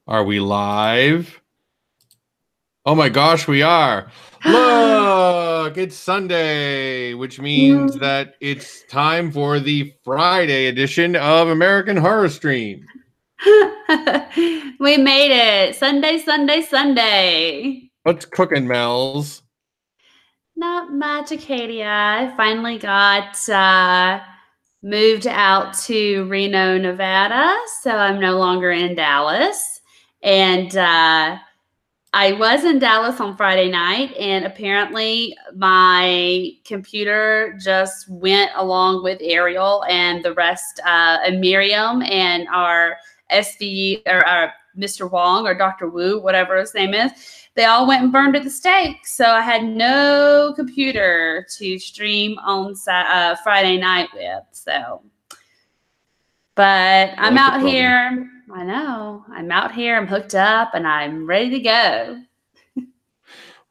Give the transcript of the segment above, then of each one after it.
Are we live? Oh my gosh, we are. Look, it's Sunday, which means that it's time for the Friday edition of American Horror Stream. We made it. Sunday, Sunday, Sunday. What's cooking, Mells? Not much, Acadia. I finally got moved out to Reno, Nevada, so I'm no longer in Dallas. And I was in Dallas on Friday night, and apparently my computer just went along with Ariel and the rest, and Miriam and our SVU, or our Mr. Wong or Dr. Wu, whatever his name is. They all went and burned at the stake. So I had no computer to stream on Friday night with. But I'm out here. I know. I'm out here. I'm hooked up and I'm ready to go.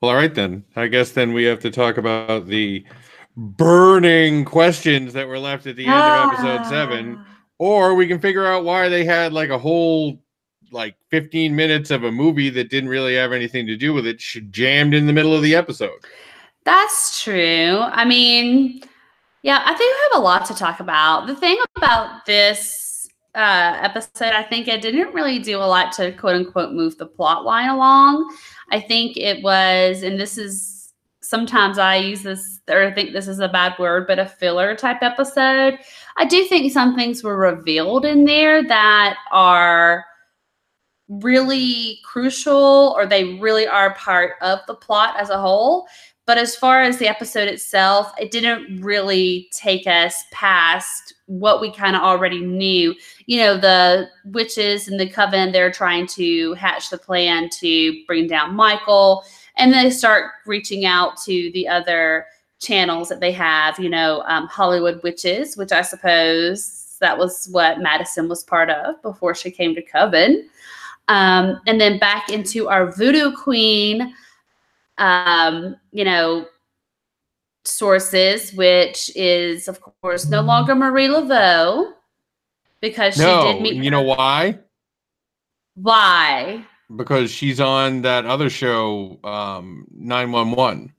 Well, all right then. I guess then we have to talk about the burning questions that were left at the end of episode 7. Or we can figure out why they had like a whole 15 minutes of a movie that didn't really have anything to do with it jammed in the middle of the episode. That's true. I mean, yeah, I think we have a lot to talk about. The thing about this episode, I think it didn't really do a lot to quote unquote move the plot line along. I think it was, and this is, sometimes I use this, or I think this is a bad word, but a filler type episode. I do think some things were revealed in there that are really crucial, or they really are part of the plot as a whole. But as far as the episode itself, it didn't really take us past what we kind of already knew. You know, the witches and the coven, they're trying to hatch the plan to bring down Michael. And they start reaching out to the other channels that they have, Hollywood Witches, which I suppose that was what Madison was part of before she came to Coven. And then back into our Voodoo Queen, sources, which is, of course, no longer Marie Laveau, because she did meet her. You know why? Why? Because she's on that other show, 911.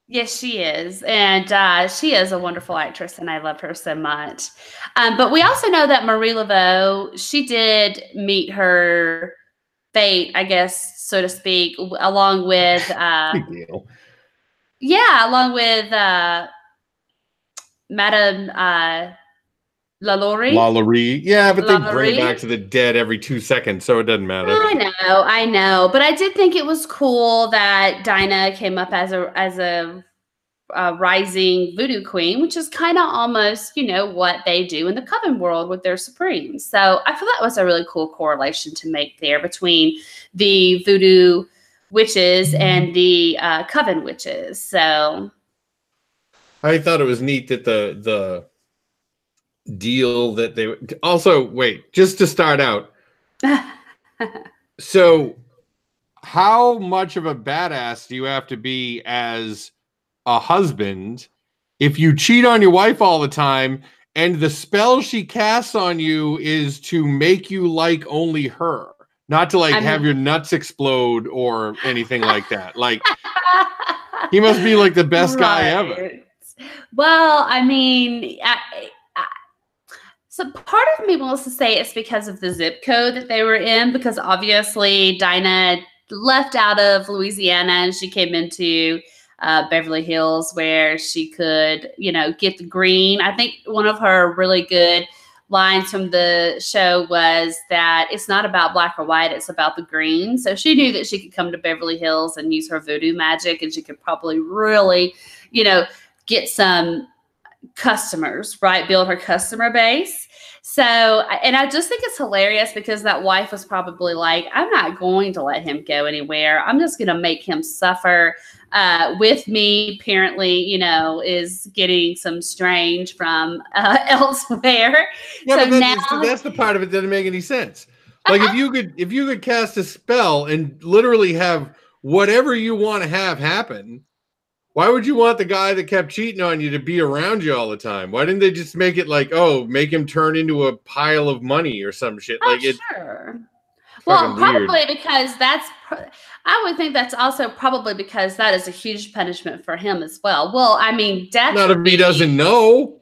Yes, she is. And she is a wonderful actress, and I love her so much. But we also know that Marie Laveau, she did meet her fate, I guess, so to speak, along with big deal. Yeah, along with Madame LaLaurie. Yeah, but they bring it back to the dead every 2 seconds, so it doesn't matter. I know. But I did think it was cool that Dinah came up as a rising voodoo queen, which is kind of almost, what they do in the Coven world with their Supremes. So I feel that was a really cool correlation to make there between the voodoo witches and the Coven witches. So I thought it was neat that the deal that they also, wait, just to start out. So how much of a badass do you have to be as a husband if you cheat on your wife all the time and the spell she casts on you is to make you like only her, not to have your nuts explode or anything like that? He must be like the best guy ever. Well, I mean, so part of me wants to say it's because of the zip code that they were in, because obviously Dinah left out of Louisiana and she came into Beverly Hills, where she could, get the green. I think one of her really good lines from the show was that it's not about black or white, it's about the green. So she knew that she could come to Beverly Hills and use her voodoo magic, and she could probably really, get some customers, right? Build her customer base. So, and I just think it's hilarious because that wife was probably like, I'm not going to let him go anywhere. I'm just going to make him suffer with me. Apparently, is getting some strange from elsewhere. Yeah, so but that's the part of it that doesn't make any sense. Like if you could cast a spell and literally have whatever you want to have happen, why would you want the guy that kept cheating on you to be around you all the time? Why didn't they just make it make him turn into a pile of money or some shit? Sure. Fucking weird. Probably because I would think that's also probably because that is a huge punishment for him as well. Well, I mean, death Not would if he be, doesn't know.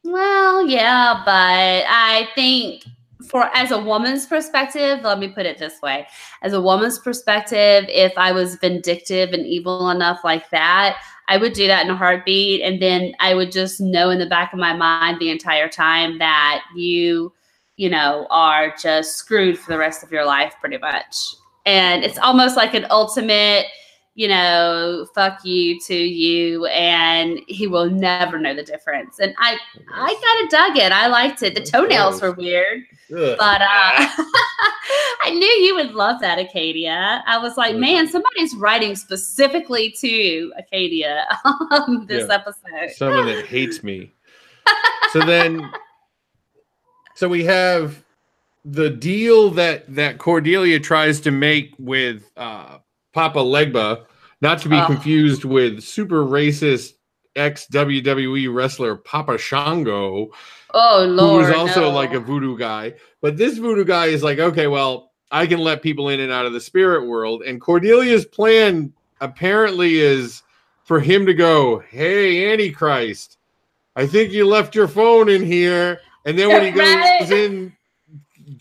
well, yeah, but I think as a woman's perspective, let me put it this way. As a woman's perspective, if I was vindictive and evil enough like that, I would do that in a heartbeat. And then I would just know in the back of my mind the entire time that you know, are just screwed for the rest of your life pretty much. And it's almost like an ultimate, you know, fuck you to you, and he will never know the difference. And I kind of dug it. I liked it. The toenails were weird, but I knew you would love that, Acadia. I was like, man, somebody's writing specifically to Acadia this episode. Someone that hates me. So we have the deal that Cordelia tries to make with Papa Legba, not to be confused with super racist ex-WWE wrestler Papa Shango, Lord, who was also like a voodoo guy. But this voodoo guy is like, okay, well, I can let people in and out of the spirit world. And Cordelia's plan apparently is for him to go, hey, Antichrist, I think you left your phone in here. And then when he goes in,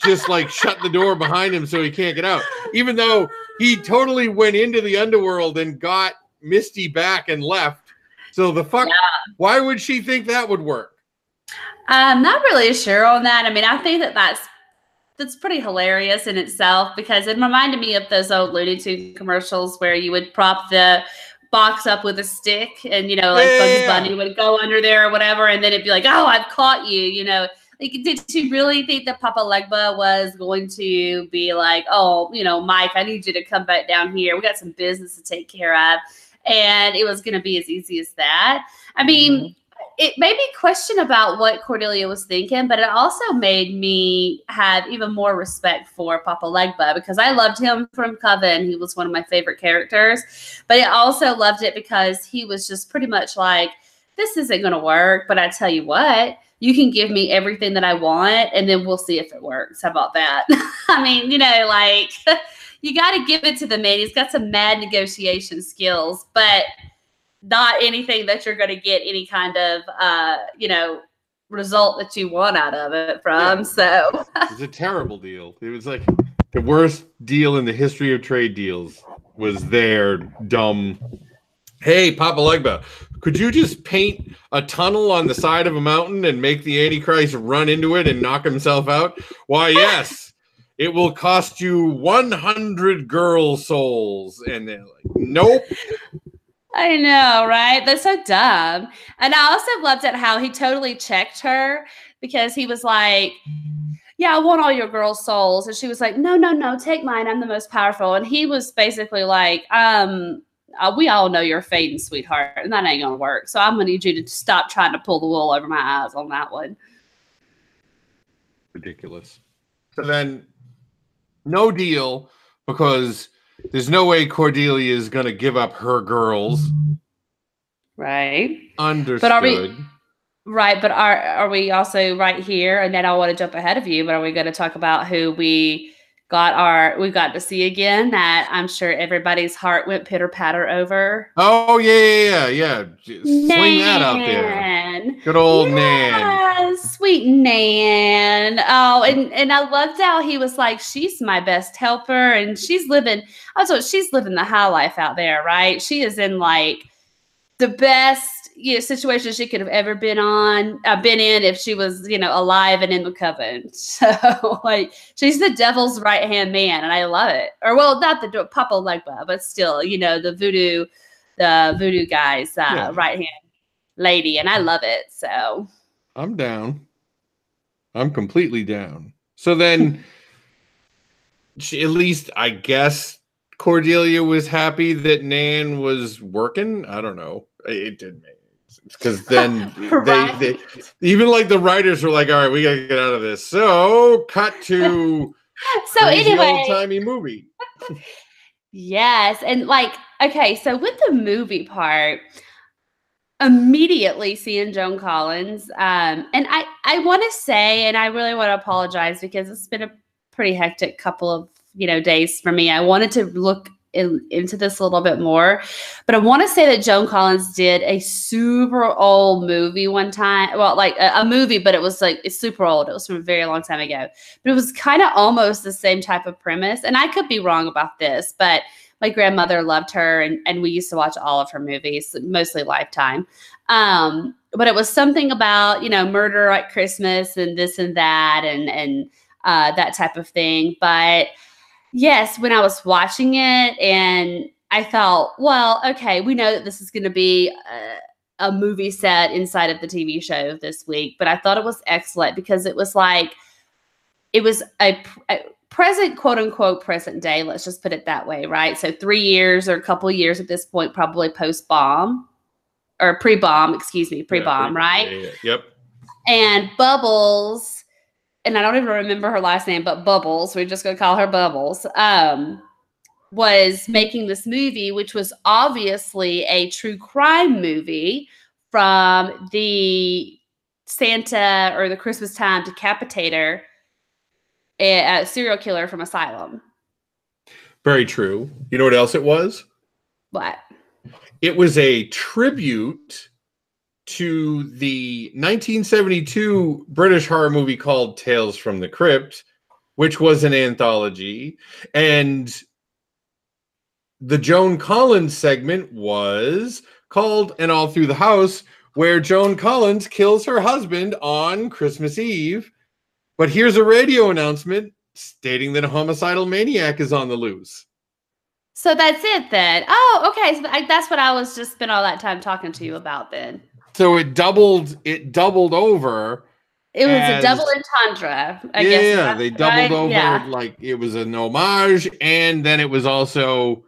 just like shut the door behind him so he can't get out. Even though he totally went into the underworld and got Misty back and left. So the fuck, why would she think that would work? I'm not really sure on that. I mean, I think that's pretty hilarious in itself, because it reminded me of those old Looney Tunes commercials where you would prop the box up with a stick and, you know, like Bugs Bunny would go under there or whatever, and then it'd be like, oh, I've caught you, you know. Like, did she really think that Papa Legba was going to be like, oh, you know, Mike, I need you to come back down here. We got some business to take care of. And it was going to be as easy as that. I mean, it made me question about what Cordelia was thinking, but it also made me have even more respect for Papa Legba, because I loved him from Coven. He was one of my favorite characters, but I also loved it because he was just pretty much like, this isn't going to work, but I tell you what, you can give me everything that I want, and then we'll see if it works. How about that? I mean, you know, like, you got to give it to the man. He's got some mad negotiation skills, but not anything that you're going to get any kind of, you know, result that you want out of it from. So it was a terrible deal. It was like the worst deal in the history of trade deals was their dumb, hey, Papa Legba, could you just paint a tunnel on the side of a mountain and make the Antichrist run into it and knock himself out? Why, yes. It will cost you 100 girl souls. And they're like, nope. I know, right? That's so dumb. And I also loved it how he totally checked her, because he was like, yeah, I want all your girl souls. And she was like, no, take mine. I'm the most powerful. And he was basically like, we all know you're fading, sweetheart, and that ain't gonna work. So I'm gonna need you to stop trying to pull the wool over my eyes on that one. Ridiculous. So then, no deal, because there's no way Cordelia is gonna give up her girls. Right. Understood. But are we also right here? And then I want to jump ahead of you, but are we going to talk about who we got to see again, that I'm sure everybody's heart went pitter patter over? Oh yeah. Swing that out there. Good old Nan. Sweet Nan. Oh, and I loved how he was like, she's my best helper, and she's living the high life out there, right? She is in like the best, you know, situation she could have ever been in if she was, you know, alive and in the Coven. So like, she's the devil's right hand man, and I love it. Or well, not the Papa Legba, but still, you know, the voodoo guy's right hand lady, and I love it. So I'm down. I'm completely down. So then, at least I guess Cordelia was happy that Nan was working. I don't know. It didn't make sense, because then right. they even like the writers were like, all right, we gotta get out of this. So cut to anyway, old-timey movie. Yes. And like, okay, so with the movie part, immediately seeing Joan Collins, and I want to say, and I really want to apologize, because it's been a pretty hectic couple of days for me. I wanted to look into this a little bit more, but I want to say that Joan Collins did a super old movie one time. Well, like a movie, but it was like it's super old. It was from a very long time ago, but it was kind of almost the same type of premise. And I could be wrong about this, but my grandmother loved her, and we used to watch all of her movies, mostly Lifetime. But it was something about murder at Christmas and this and that and that type of thing. But yes, when I was watching it and I thought, well, okay, we know that this is going to be a movie set inside of the TV show this week, but I thought it was excellent because it was like, it was a present, quote unquote, present day. Let's just put it that way, right? So 3 years or a couple of years at this point, probably post-bomb or pre-bomb, pre-bomb, right? Yeah. Yep. And Bubbles, and I don't even remember her last name, but Bubbles, we're just going to call her Bubbles, was making this movie, which was obviously a true crime movie from the Santa or the Christmas time decapitator, a serial killer from Asylum. Very true. You know what else it was? What? It was a tribute to the 1972 British horror movie called Tales from the Crypt, which was an anthology. And the Joan Collins segment was called An All Through the House, where Joan Collins kills her husband on Christmas Eve. But here's a radio announcement stating that a homicidal maniac is on the loose. So that's it then. Oh, okay. So that's what I was just spent all that time talking to you about then. So it doubled over. It was a double entendre. I guess. Yeah, they doubled over. Yeah. Like it was an homage, and then it was also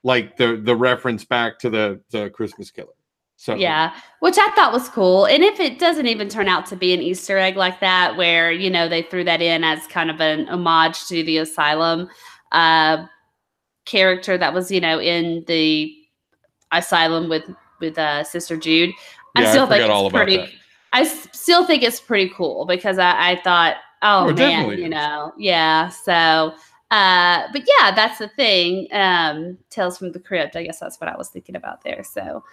like the reference back to the Christmas Killer. So yeah, which I thought was cool. And if it doesn't even turn out to be an Easter egg like that, where they threw that in as kind of an homage to the Asylum character that was in the Asylum with Sister Jude, I still think it's pretty. I still think it's pretty cool because I thought, oh man, yeah. So, but yeah, that's the thing. Tales from the Crypt. I guess that's what I was thinking about there. So.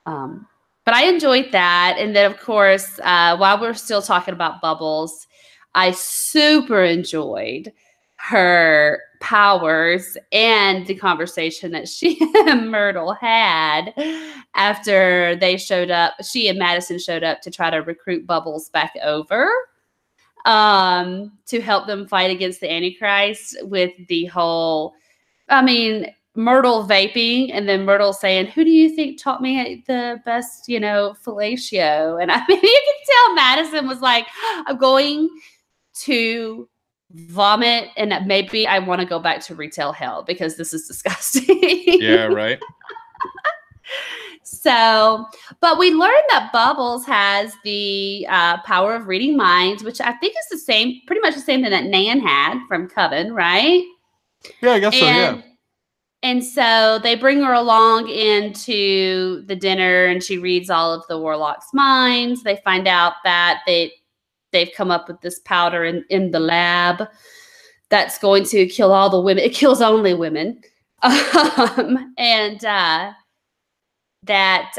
But I enjoyed that. And then, of course, while we're still talking about Bubbles, I super enjoyed her powers and the conversation that she and Myrtle had after they showed up. She and Madison showed up to try to recruit Bubbles back over to help them fight against the Antichrist with the whole, Myrtle vaping, and then Myrtle saying, "Who do you think taught me the best, fellatio?" And you can tell Madison was like, "I'm going to vomit, and maybe I want to go back to retail hell because this is disgusting." Yeah, right. So, but we learned that Bubbles has the power of reading minds, which I think is pretty much the same thing that Nan had from Coven, right? Yeah, I guess so, yeah. And so they bring her along into the dinner, and she reads all of the warlock's minds. They find out that they've come up with this powder in the lab that's going to kill all the women. It kills only women. And that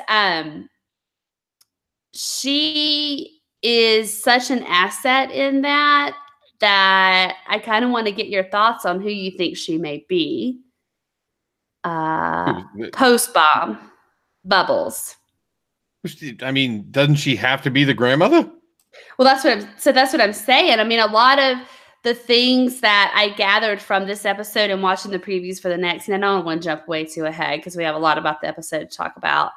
she is such an asset in that I kind of want to get your thoughts on who you think she may be. Post-bomb Bubbles. Doesn't she have to be the grandmother? Well, that's what I'm saying. A lot of the things that I gathered from this episode and watching the previews for the next, and I don't want to jump way too ahead because we have a lot about the episode to talk about,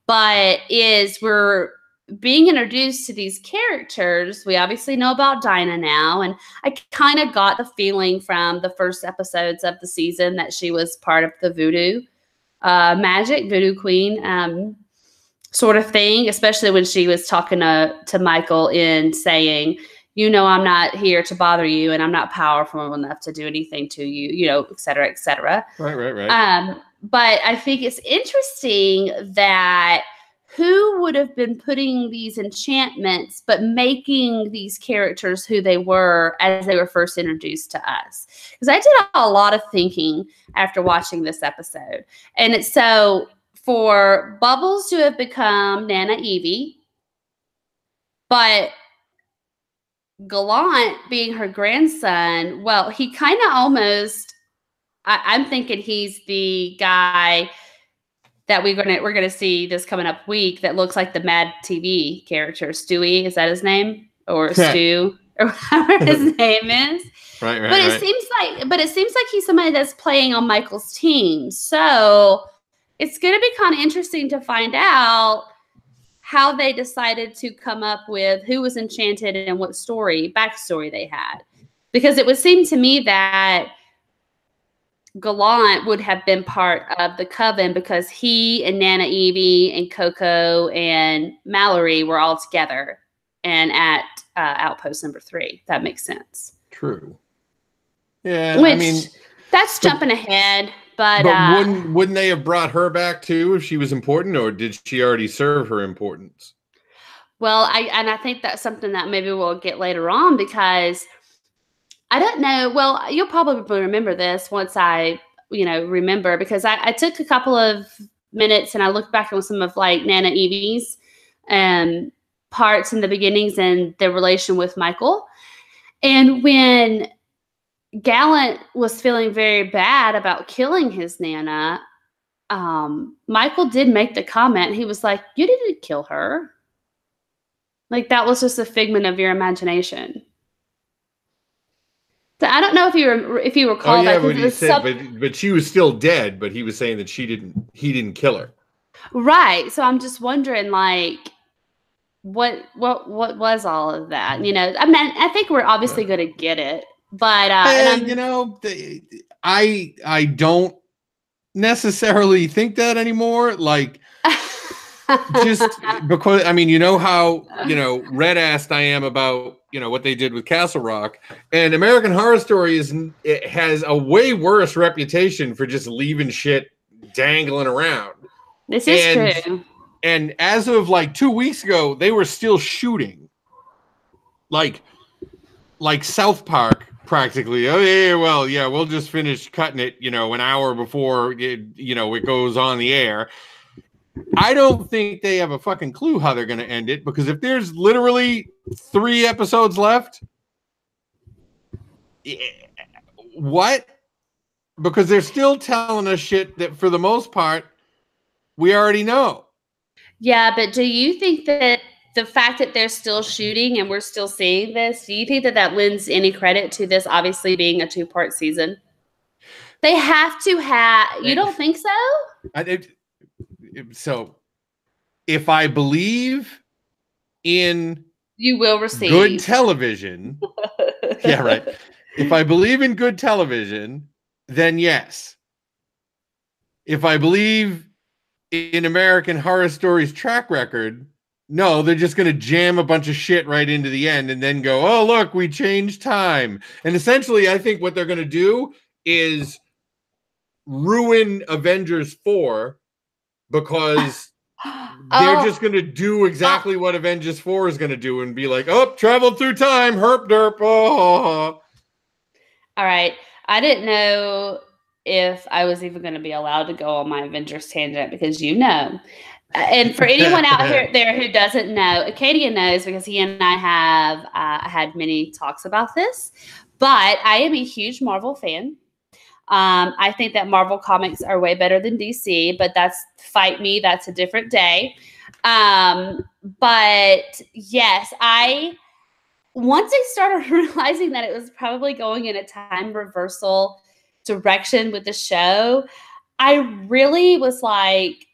but we're being introduced to these characters. We obviously know about Dinah now, and I kind of got the feeling from the first episodes of the season that she was part of the voodoo queen sort of thing, especially when she was talking to Michael and saying, I'm not here to bother you, and I'm not powerful enough to do anything to you, et cetera, et cetera. Right. But I think it's interesting that who would have been putting these enchantments, but making these characters who they were as they were first introduced to us? Because I did a lot of thinking after watching this episode. And it's so for Bubbles to have become Nana Evie, but Gallant being her grandson, well, he kind of almost, I'm thinking he's the guy that we're gonna see this coming up week that looks like the Mad TV character, Stewie. Is that his name? Or Stu, or whatever his name is. Right. But it seems like he's somebody that's playing on Michael's team. So it's gonna be kind of interesting to find out how they decided to come up with who was enchanted and what backstory they had. Because it would seem to me that Gallant would have been part of the coven because he and Nana Evie and Coco and Mallory were all together and at Outpost number 3. That makes sense. True. Yeah, Which, I mean, that's jumping ahead. But wouldn't they have brought her back too if she was important, or did she already serve her importance? Well, I think that's something that maybe we'll get later on, because I don't know. Well, you'll probably remember this once I, remember, because I took a couple of minutes and I looked back on some of like Nana Evie's parts in the beginnings and their relation with Michael. And when Gallant was feeling very bad about killing his Nana, Michael did make the comment. He was like, "You didn't kill her. Like, that was just a figment of your imagination." So I don't know if you recall. Oh yeah, that, but he said, but she was still dead. But he was saying that he didn't kill her. Right. So I'm just wondering, like, what was all of that? I mean, I think we're obviously going to get it, but I don't necessarily think that anymore. Like, just because, I mean, how, red-assed I am about, what they did with Castle Rock, and American Horror Story it has a way worse reputation for just leaving shit dangling around. This is true. And as of like 2 weeks ago, they were still shooting like South Park practically. Oh yeah, well, yeah, we'll just finish cutting it, an hour before it goes on the air. I don't think they have a fucking clue how they're going to end it, because if there's literally 3 episodes left, what? Because they're still telling us shit that for the most part we already know. Yeah, but do you think that the fact that they're still shooting and we're still seeing this, do you think that lends any credit to this obviously being a 2-part season? They have to have. You don't think so? So, if I believe in you will receive good television, yeah, right. If I believe in good television, then yes. If I believe in American Horror Story's track record, no, they're just going to jam a bunch of shit right into the end and then go, oh, look, we changed time. And essentially, I think what they're going to do is ruin Avengers 4, because they're just going to do exactly what Avengers 4 is going to do and be like, oh, traveled through time, herp derp. Oh. All right. I didn't know if I was even going to be allowed to go on my Avengers tangent, because and for anyone out there who doesn't know, Acadia knows, because he and I have had many talks about this, but I am a huge Marvel fan. I think that Marvel comics are way better than DC, but fight me. That's a different day. But yes, once I started realizing that it was probably going in a time reversal direction with the show, I really was like,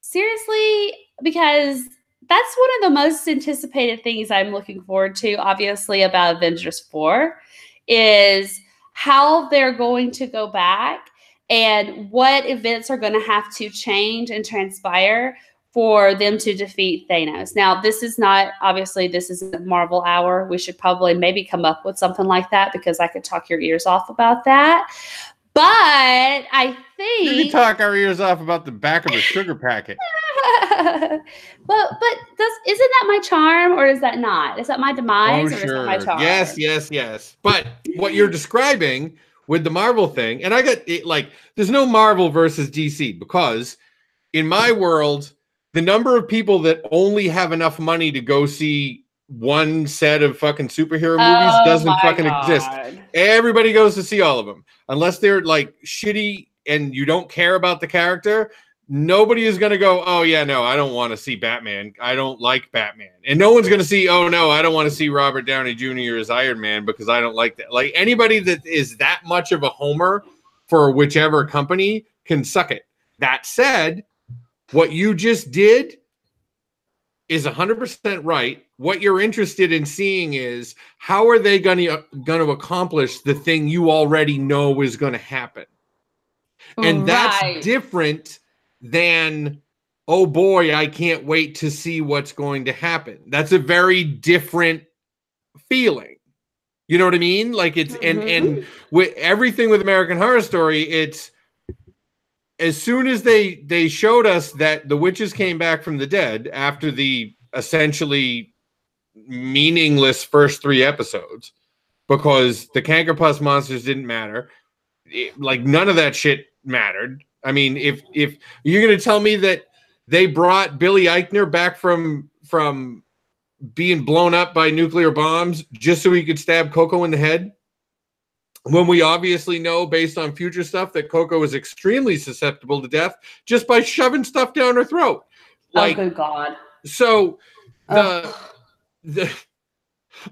seriously? Because that's one of the most anticipated things I'm looking forward to, obviously, about Avengers 4 is how they're going to go back and what events are going to have to change and transpire for them to defeat Thanos. Now, this isn't Marvel Hour. We should probably maybe come up with something like that, because I could talk your ears off about that. I We think can talk our ears off about the back of a sugar packet. but isn't that my charm, or is that not? Is that my demise, Oh, or is that my sure. charm? Yes. But what you're describing with the Marvel thing, and I got it, like, there's no Marvel versus DC, because in my world, the number of people that only have enough money to go see one set of fucking superhero movies Oh doesn't my fucking exist. God. Everybody goes to see all of them. Unless they're like shitty and you don't care about the character, nobody is going to go, oh, yeah, no, I don't want to see Batman. I don't like Batman. And no one's going to see, oh, no, I don't want to see Robert Downey Jr. as Iron Man because I don't like that. Like, anybody that is that much of a homer for whichever company can suck it. That said, what you just did is 100% right. What you're interested in seeing is how are they going to accomplish the thing you already know is going to happen. And that's Right. different than, oh boy, I can't wait to see what's going to happen. That's a very different feeling. You know what I mean? Like it's and with everything with American Horror Story, it's as soon as they showed us that the witches came back from the dead after the essentially meaningless first 3 episodes, because the Cankerpus monsters didn't matter. Like none of that shit mattered. I mean, if you're going to tell me that they brought Billy Eichner back from being blown up by nuclear bombs just so he could stab Coco in the head, when we obviously know based on future stuff that Coco is extremely susceptible to death just by shoving stuff down her throat. Like, oh, good God. So the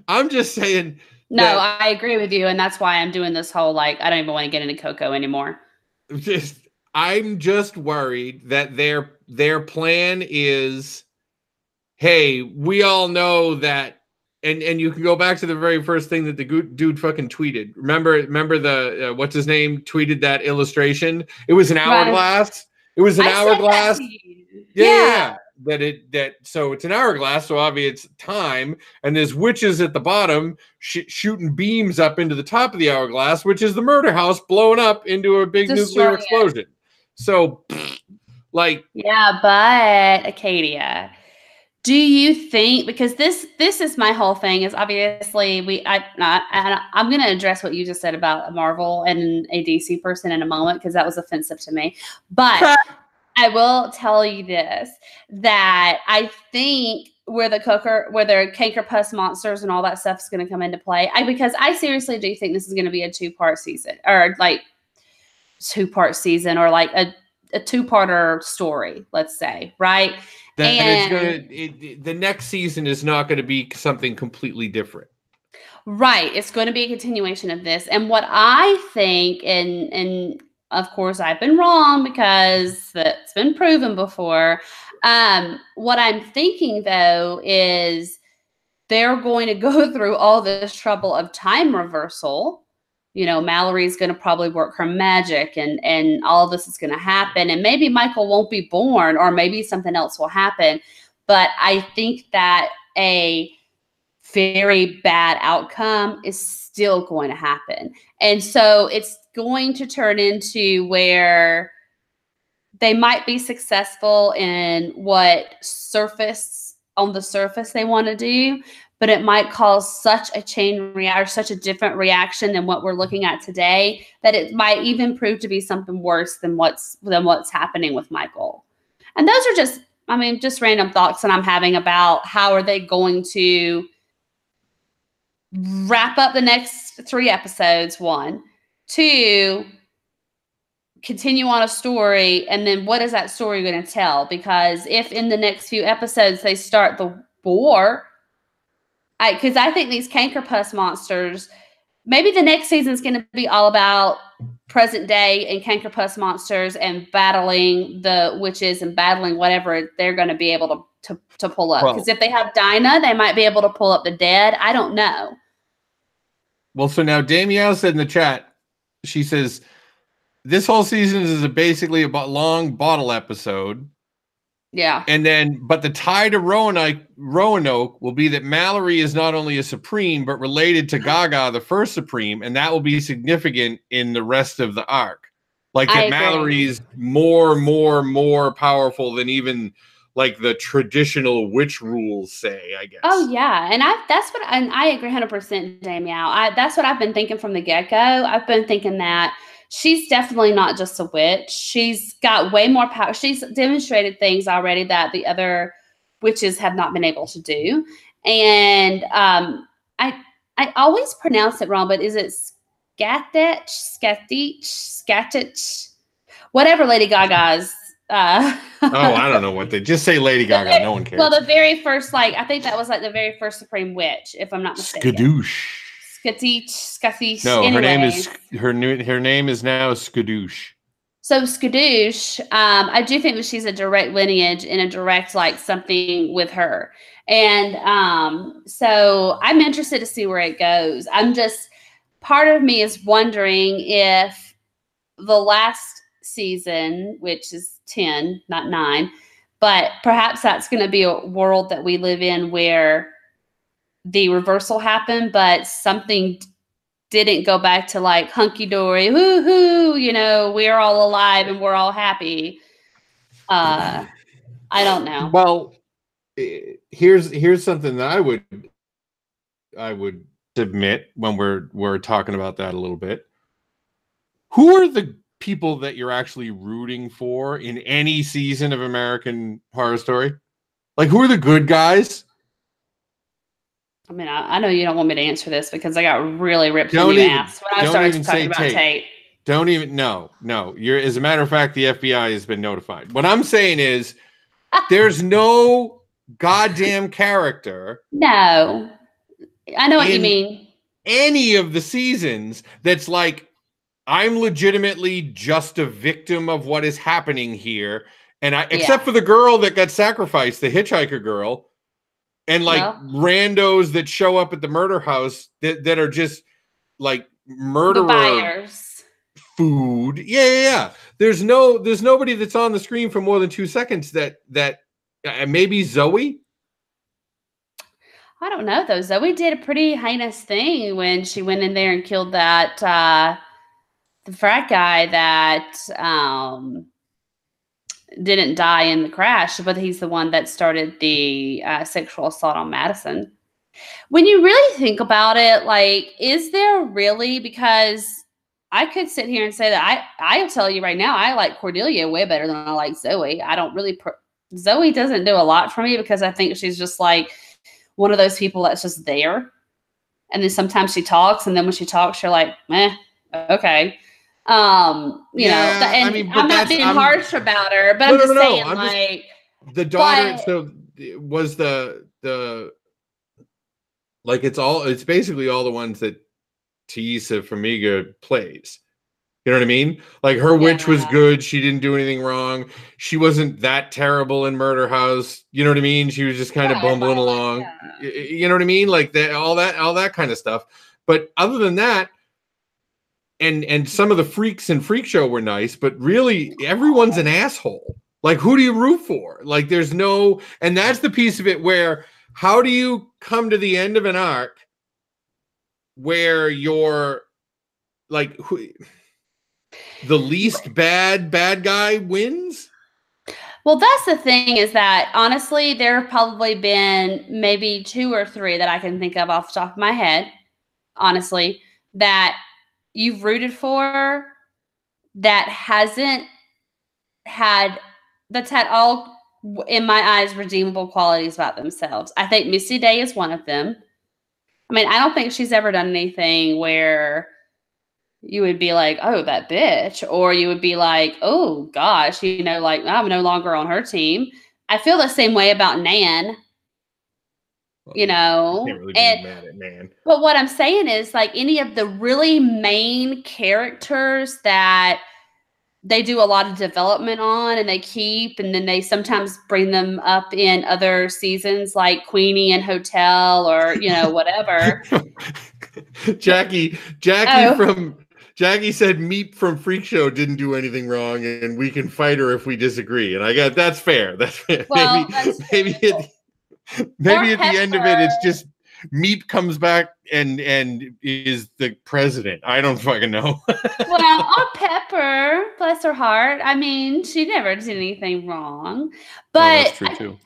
I'm just saying. No, I agree with you, and that's why I'm doing this whole like I don't even want to get into Coco anymore. I'm just worried that their plan is, hey, we all know that, and you can go back to the very first thing that the dude fucking tweeted. Remember the what's his name tweeted that illustration? It was an hourglass. It was an hourglass. Yeah. So it's an hourglass, so obviously it's time, and there's witches at the bottom shooting beams up into the top of the hourglass, which is the murder house blowing up into a big nuclear explosion. So, like, yeah, but Acadia, do you think, because this is my whole thing, is obviously I'm going to address what you just said about Marvel and a DC person in a moment because that was offensive to me, but I will tell you this, that I think where the Cankerpus monsters and all that stuff is going to come into play, because I seriously do think this is going to be a 2-part season, or like 2-part season, or like a 2-parter story, let's say, right? The next season is not going to be something completely different. Right. It's going to be a continuation of this. And what I think, and of course I've been wrong because that's been proven before. What I'm thinking though is they're going to go through all this trouble of time reversal. You know, Mallory's going to probably work her magic and all of this is going to happen. And maybe Michael won't be born, or maybe something else will happen. But I think that a very bad outcome is still going to happen. And so it's going to turn into where they might be successful in what on the surface they want to do, but it might cause such a chain reaction, or such a different reaction than what we're looking at today, that it might even prove to be something worse than what's happening with Michael. And those are just random thoughts that I'm having about how are they going to wrap up the next 3 episodes, 1, 2, continue on a story, and then what is that story going to tell? Because if in the next few episodes they start the war, because I think these Cankerpus monsters, maybe the next season is going to be all about present day and Cankerpus monsters and battling the witches and battling whatever they're going to be able to pull up. Because if they have Dinah, they might be able to pull up the dead. I don't know. Well, so now Damielle said in the chat, she says, this whole season is basically a long bottle episode. Yeah. And then, but the tie to Roanoke will be that Mallory is not only a Supreme, but related to Gaga, the first Supreme, and that will be significant in the rest of the arc. Like I that agree. Mallory's more powerful than even like the traditional witch rules say, I guess. Oh yeah, and I agree 100%, Damiel. That's what I've been thinking from the get-go. I've been thinking that she's definitely not just a witch. She's got way more power. She's demonstrated things already that the other witches have not been able to do. And I always pronounce it wrong, but is it Skatich? Whatever Lady Gaga's Oh, I don't know what they just say. Lady Gaga, no one cares. Well, the very first, I think that was the very first Supreme Witch, if I'm not mistaken. Skadoosh. Skadoosh. No, Anyways. her name is now Skadoosh. So Skadoosh, I do think that she's a direct lineage and a direct something with her, and so I'm interested to see where it goes. Part of me is wondering if the last season, which is 10, not 9, but perhaps that's going to be a world that we live in where the reversal happened, but something didn't go back to hunky-dory, hoo-hoo, we're all alive and we're all happy. I don't know. Well, here's something that I would submit when we're talking about that a little bit. Who are the people that you're actually rooting for in any season of American Horror Story? Like, who are the good guys? I mean, I know you don't want me to answer this because I got really ripped when you asked when I started talking about Tate. Don't even, no. As a matter of fact, the FBI has been notified. What I'm saying is there's no goddamn character. No. I know what you mean. Any of the seasons that's like, I'm legitimately just a victim of what is happening here. And except for the girl that got sacrificed, the hitchhiker girl, and randos that show up at the murder house that are just like murderer the buyers. Food. Yeah. There's nobody that's on the screen for more than 2 seconds that maybe Zoe. I don't know though. Zoe did a pretty heinous thing when she went in there and killed that the frat guy that didn't die in the crash, but he's the one that started the sexual assault on Madison. When you really think about it, is there really, because I could sit here and say that I'll tell you right now, I like Cordelia way better than I like Zoe. I don't really, Zoe doesn't do a lot for me because I think she's just one of those people that's just there. And then sometimes she talks, and then when she talks, you're like, okay. I'm not being harsh about her, but I'm just saying, the daughter. So was the it's basically all the ones that Taissa Farmiga plays. You know what I mean? Like her witch was good. She didn't do anything wrong. She wasn't that terrible in Murder House. You know what I mean? She was just kind of bumbling along. Yeah. You know what I mean? Like all that kind of stuff. But other than that, and some of the freaks in Freak Show were nice, but really everyone's an asshole. Like, who do you root for? Like, there's no, and that's the piece of it where how do you come to the end of an arc where you're like, the least bad guy wins? Well, that's the thing, is that honestly, there have probably been maybe 2 or 3 that I can think of off the top of my head, honestly, that you've rooted for that's had all, in my eyes, redeemable qualities about themselves. I think Missy Day is one of them. I mean, I don't think she's ever done anything where you would be like, oh, that bitch, or you would be like, oh gosh, I'm no longer on her team. I feel the same way about Nan. You can't really be mad at Nan. But what I'm saying is, any of the really main characters that they do a lot of development on and they keep, and then they sometimes bring them up in other seasons, like Queenie and Hotel, or whatever. Jackie Jackie said Meep from Freak Show didn't do anything wrong, and we can fight her if we disagree. And I got that's fair. That's fair. Well, that's maybe maybe at the end of it, it's just Meep comes back and is the president. I don't fucking know. Well, or Pepper, bless her heart. I mean, she never did anything wrong. But that's true too.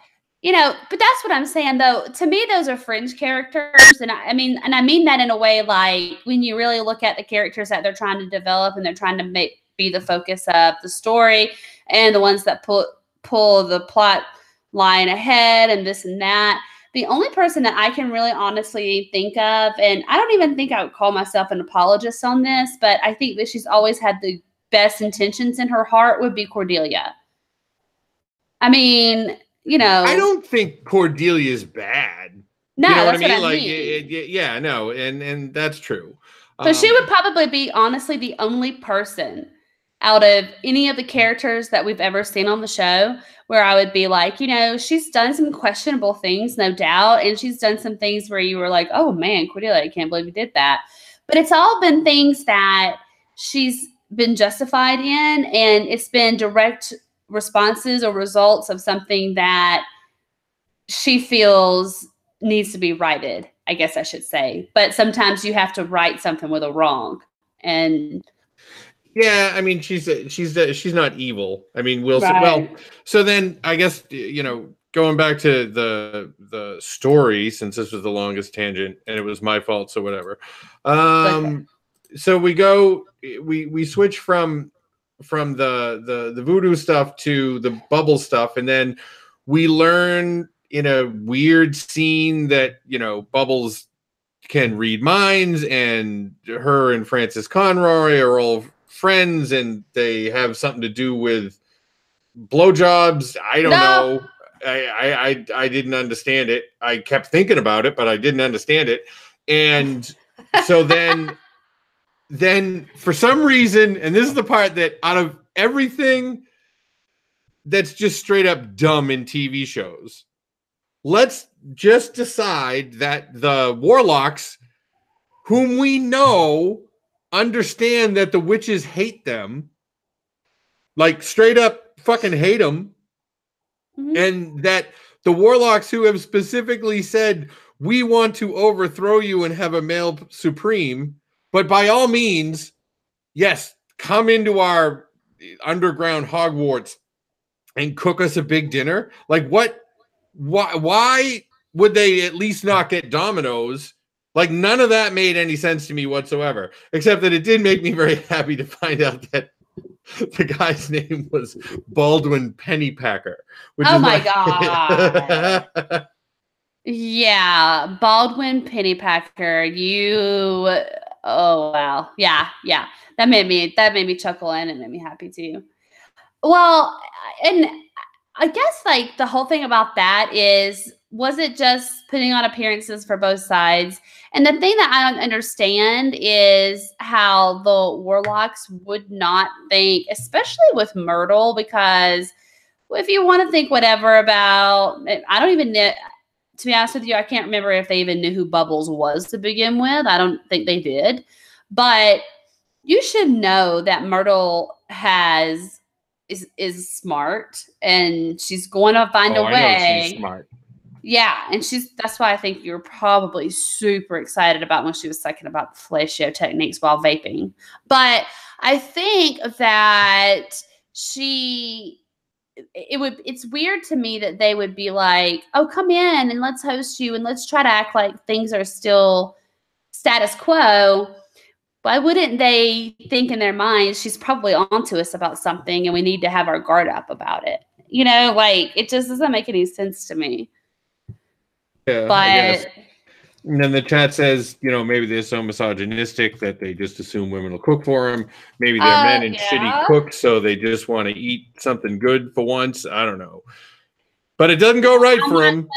You know, but that's what I'm saying, though. To me, those are fringe characters. And I mean that in a way, like when you really look at the characters that they're trying to develop and they're trying to be the focus of the story and the ones that pull the plot line ahead and this and that. The only person that I can really honestly think of, and I don't even think I would call myself an apologist on this, but I think that she's always had the best intentions in her heart, would be Cordelia. I mean, you know, I don't think Cordelia's bad. No, you know that's what I what mean? Yeah, no, and that's true. So she would probably be honestly the only person out of any of the characters that we've ever seen on the show where I would be like, you know, she's done some questionable things, no doubt, and she's done some things where you were like, oh man, Cordelia, I can't believe you did that. But it's all been things that she's been justified in, and it's been direct responses or results of something that she feels needs to be righted, I guess I should say. But sometimes you have to right something with a wrong. And yeah, I mean, she's not evil. I mean, well, so then I guess, you know, going back to the story, since this was the longest tangent and it was my fault, so whatever. So we switch from the voodoo stuff to the bubble stuff, and then we learn in a weird scene that, you know, Bubbles can read minds, and her and Francis Conroy are all friends, and they have something to do with blowjobs. I don't know. I didn't understand it. I kept thinking about it, but I didn't understand it. And so then for some reason, and this is the part that out of everything that's just straight up dumb in TV shows, let's just decide that the warlocks, whom we know understand that the witches hate them, like straight up fucking hate them, and that the warlocks who have specifically said, we want to overthrow you and have a male supreme, but by all means, yes, come into our underground Hogwarts and cook us a big dinner. Like, what? Why would they at least not get Domino's? Like, none of that made any sense to me whatsoever, except that it did make me very happy to find out that the guy's name was Baldwin Pennypacker. Oh my God. Yeah, Baldwin Pennypacker. Oh wow. Yeah. That made me chuckle, and it made me happy too. Well, and I guess like the whole thing about that is, was it just putting on appearances for both sides? And the thing that I don't understand is how the warlocks would not think, especially with Myrtle, because if you want to think whatever about, I don't even know, to be honest with you, I can't remember if they even knew who Bubbles was to begin with. I don't think they did. But you should know that Myrtle is smart, and she's going to find a way. I know she's smart. Yeah, and that's why I think you're probably super excited about when she was talking about the fellatio techniques while vaping. But I think that it's weird to me that they would be like, oh, come in and let's host you and let's try to act like things are still status quo. Why wouldn't they think in their minds, she's probably onto us about something and we need to have our guard up about it? You know, like, it just doesn't make any sense to me. Yeah, but I guess. And then the chat says, you know, maybe they're so misogynistic that they just assume women will cook for them. Maybe they're men and shitty cooks, so they just want to eat something good for once. I don't know. But it doesn't go right for them.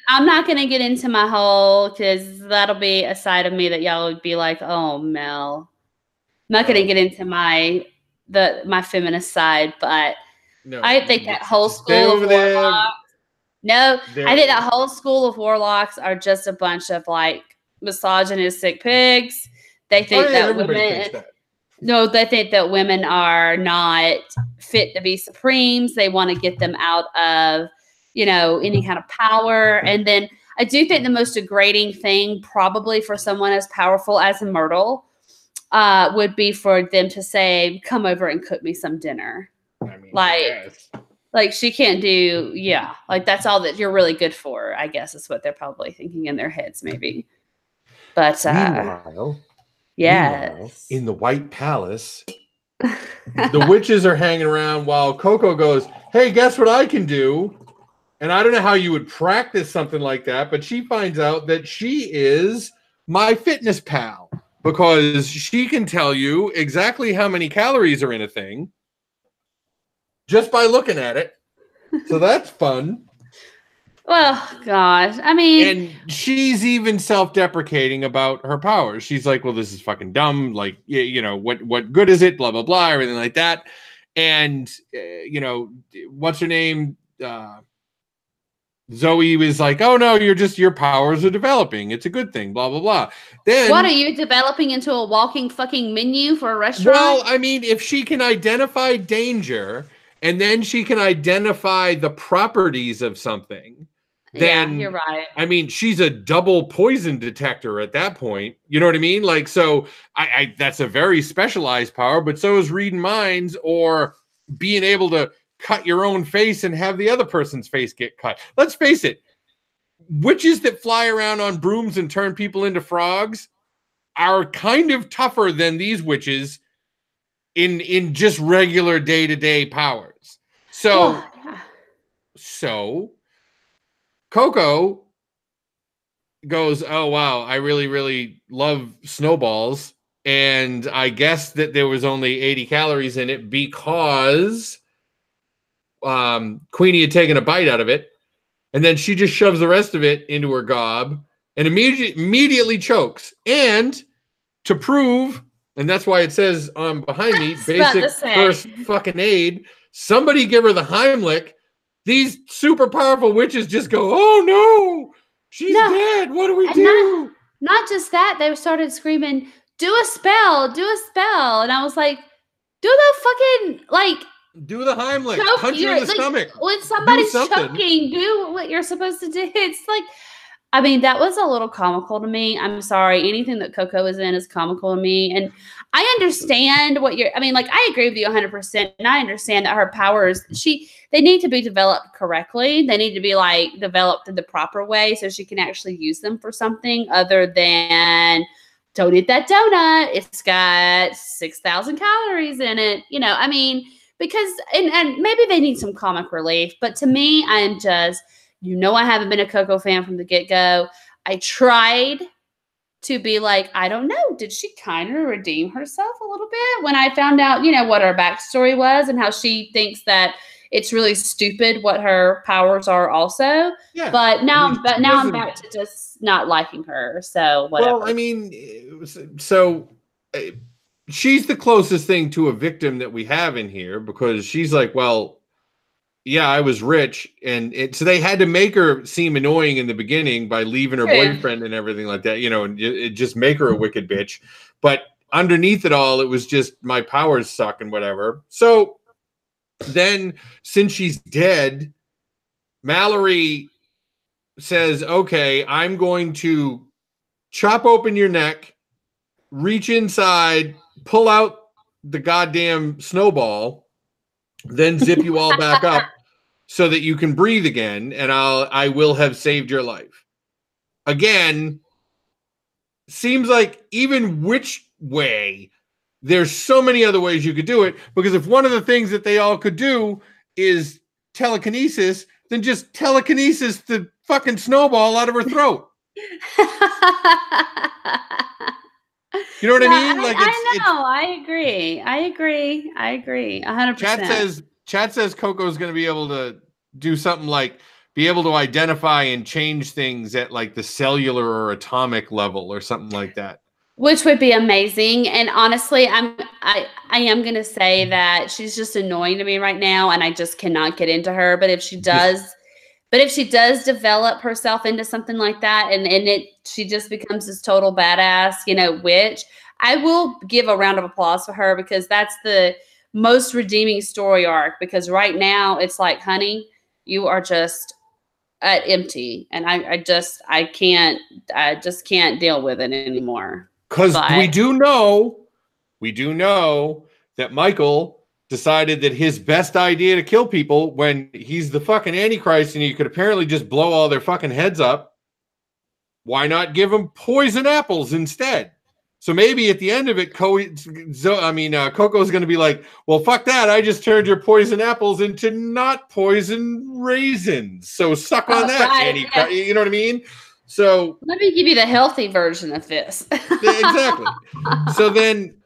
I'm not going to get into my whole, because that'll be a side of me that y'all would be like, oh, Mel. I'm not going to get into my feminist side, but no, I think that whole school of warlocks. No, I think that whole school of warlocks are just a bunch of like misogynistic pigs. They think that women. No, they think that women are not fit to be supremes. They want to get them out of, any kind of power. And then I do think the most degrading thing probably for someone as powerful as Myrtle would be for them to say, come over and cook me some dinner. I mean, yes. Like she can't do, like that's all that you're really good for, I guess is what they're probably thinking in their heads, maybe. But meanwhile, yes, in the White Palace, the witches are hanging around while Coco goes, hey, guess what I can do? And I don't know how you would practice something like that, but she finds out that she is my fitness pal because she can tell you exactly how many calories are in a thing just by looking at it. So that's fun. Well, gosh. I mean, and she's even self-deprecating about her powers. She's like, well, this is fucking dumb. Like, what good is it? Blah, blah, blah, everything like that. And, what's her name? Zoe was like, oh, no, your powers are developing. It's a good thing, blah, blah, blah. Then, what are you developing into a walking fucking menu for a restaurant? Well, I mean, if she can identify danger and then she can identify the properties of something, then you're right. I mean, she's a double poison detector at that point. You know what I mean? Like, so I that's a very specialized power, but so is reading minds or being able to cut your own face and have the other person's face get cut. Let's face it, witches that fly around on brooms and turn people into frogs are kind of tougher than these witches in just regular day-to-day powers. So Coco goes, oh, wow, I really, really love snowballs. And I guess that there was only 80 calories in it because Queenie had taken a bite out of it. And then she just shoves the rest of it into her gob and immediately chokes. And to prove, and that's why it says behind me, basic first fucking aid, somebody give her the Heimlich. These super powerful witches just go, oh no, she's dead. What do we do? Not just that, they started screaming, do a spell, do a spell. And I was like, do the fucking, do the Heimlich, punch her in the stomach. When somebody's choking, do what you're supposed to do. It's like, I mean, that was a little comical to me. I'm sorry. Anything that Coco is in is comical to me. And I understand I agree with you 100%. And I understand that her powers, they need to be developed correctly. They need to be developed in the proper way so she can actually use them for something other than don't eat that donut. It's got 6,000 calories in it. Because, and maybe they need some comic relief. But to me, I am just, I haven't been a Coco fan from the get-go. I tried to be like, I don't know, did she kind of redeem herself a little bit when I found out, what her backstory was and how she thinks that it's really stupid what her powers are also. Yeah. But now I'm back to just not liking her. So whatever. Well, I mean, she's the closest thing to a victim that we have in here because she's like, well, yeah, I was rich. And so they had to make her seem annoying in the beginning by leaving her boyfriend and everything like that, and it just make her a wicked bitch. But underneath it all, it was just my powers suck and whatever. So then since she's dead, Mallory says, okay, I'm going to chop open your neck, reach inside, pull out the goddamn snowball, then zip you all back up so that you can breathe again, and I will have saved your life. Again, seems like even which way, there's so many other ways you could do it, because if one of the things that they all could do is telekinesis, then just telekinesis the fucking snowball out of her throat. You know what I mean? I agree. I agree. 100%. Chat says Coco's going to be able to do something like be able to identify and change things at like the cellular or atomic level or something like that. Which would be amazing. And honestly, I am going to say that she's just annoying to me right now, and I just cannot get into her. But if she does, develop herself into something like that, and she just becomes this total badass, witch, I will give a round of applause for her because that's the most redeeming story arc. Because right now it's like, honey, you are just empty, and I just can't deal with it anymore. Because we do know that Michael decided that his best idea to kill people when he's the fucking Antichrist and you could apparently just blow all their fucking heads up. Why not give them poison apples instead? So maybe at the end of it, Coco's going to be like, well, fuck that. I just turned your poison apples into not poison raisins. So suck on that, right, Antichrist. Yeah. You know what I mean? So let me give you the healthy version of this. Exactly. So then,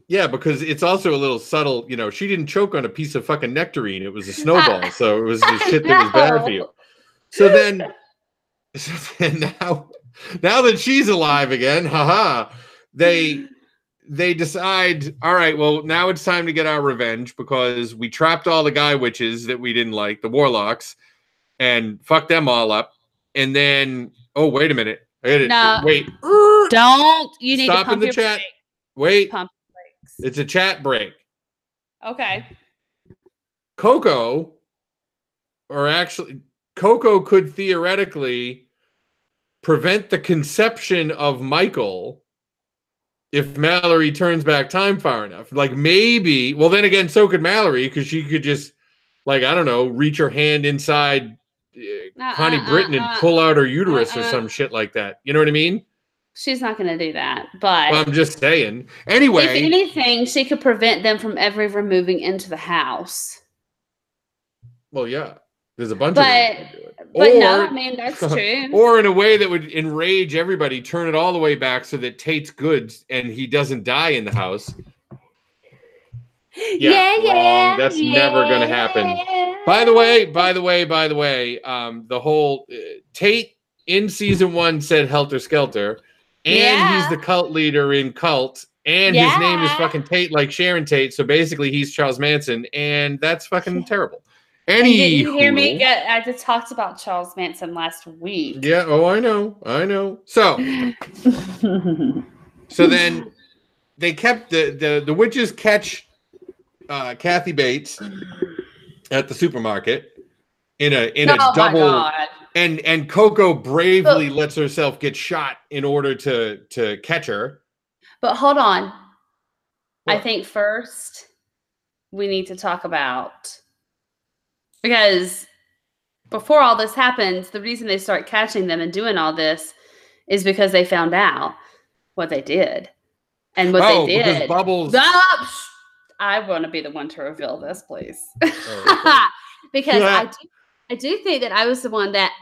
yeah, because it's also a little subtle. You know, she didn't choke on a piece of fucking nectarine. It was a snowball. So it was the shit that was bad for you. So then now that she's alive again, haha, they decide, all right, well, now it's time to get our revenge because we trapped all the guy witches that we didn't like, the warlocks, and fucked them all up. And then, oh, wait a minute. No, wait. Don't. You need Stop to pump in the your chat. break. Wait. Pump brakes. It's a chat break. Okay. Coco could theoretically prevent the conception of Michael if Mallory turns back time far enough. Like maybe, well, then again, so could Mallory because she could just, like, I don't know, reach her hand inside Connie Britton and pull out her uterus or some shit like that. You know what I mean? She's not going to do that, but well, I'm just saying. Anyway, if anything, she could prevent them from ever moving into the house. Well, yeah, there's a bunch of ways to do it. But no, I mean, that's true. Or in a way that would enrage everybody, turn it all the way back so that Tate's good and he doesn't die in the house. Yeah, wrong. That's never going to happen. By the way, the whole Tate in season 1 said Helter Skelter, and he's the cult leader in Cult, and his name is fucking Tate, like Sharon Tate. So basically, he's Charles Manson, and that's fucking terrible. Did you hear me? I just talked about Charles Manson last week. Yeah. Oh, I know. So, so then they kept the witches catch Kathy Bates at the supermarket in a double, and Coco bravely lets herself get shot in order to catch her. But hold on, what? I think first we need to talk about. Because before all this happens, the reason they start catching them and doing all this is because they found out what they did. And what they did. Because Bubbles. I want to be the one to reveal this, please. Oh, okay. Because I do think that I was the one that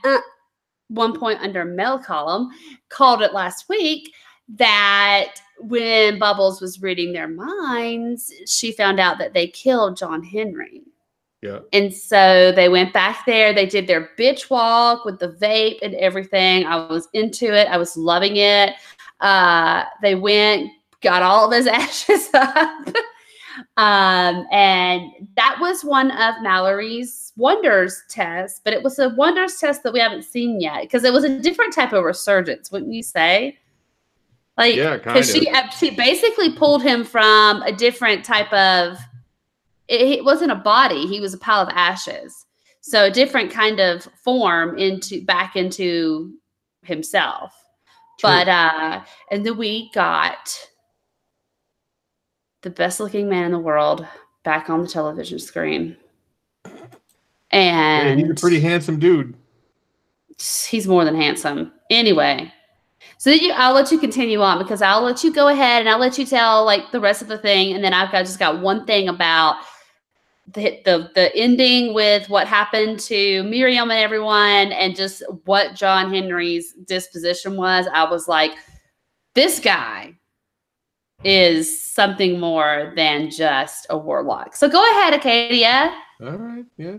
one point under Mel column called it last week that when Bubbles was reading their minds, she found out that they killed John Henry. Yeah. And so they went back there. They did their bitch walk with the vape and everything. I was into it. I was loving it. They went, got all of his ashes up. And that was one of Mallory's Wonders tests, but it was a Wonders test that we haven't seen yet because it was a different type of resurgence, wouldn't you say? Like, yeah, kind of. She basically pulled him from a different type of. It wasn't a body; he was a pile of ashes. So a different kind of form back into himself. True. But and then we got the best looking man in the world back on the television screen. And he's a pretty handsome dude. He's more than handsome. Anyway. So then I'll let you continue on because I'll let you go ahead and I'll let you tell like the rest of the thing. And then I've just got one thing about the ending with what happened to Miriam and everyone and just what John Henry's disposition was. I was like, this guy is something more than just a warlock. So go ahead, Acadia. All right. Yeah,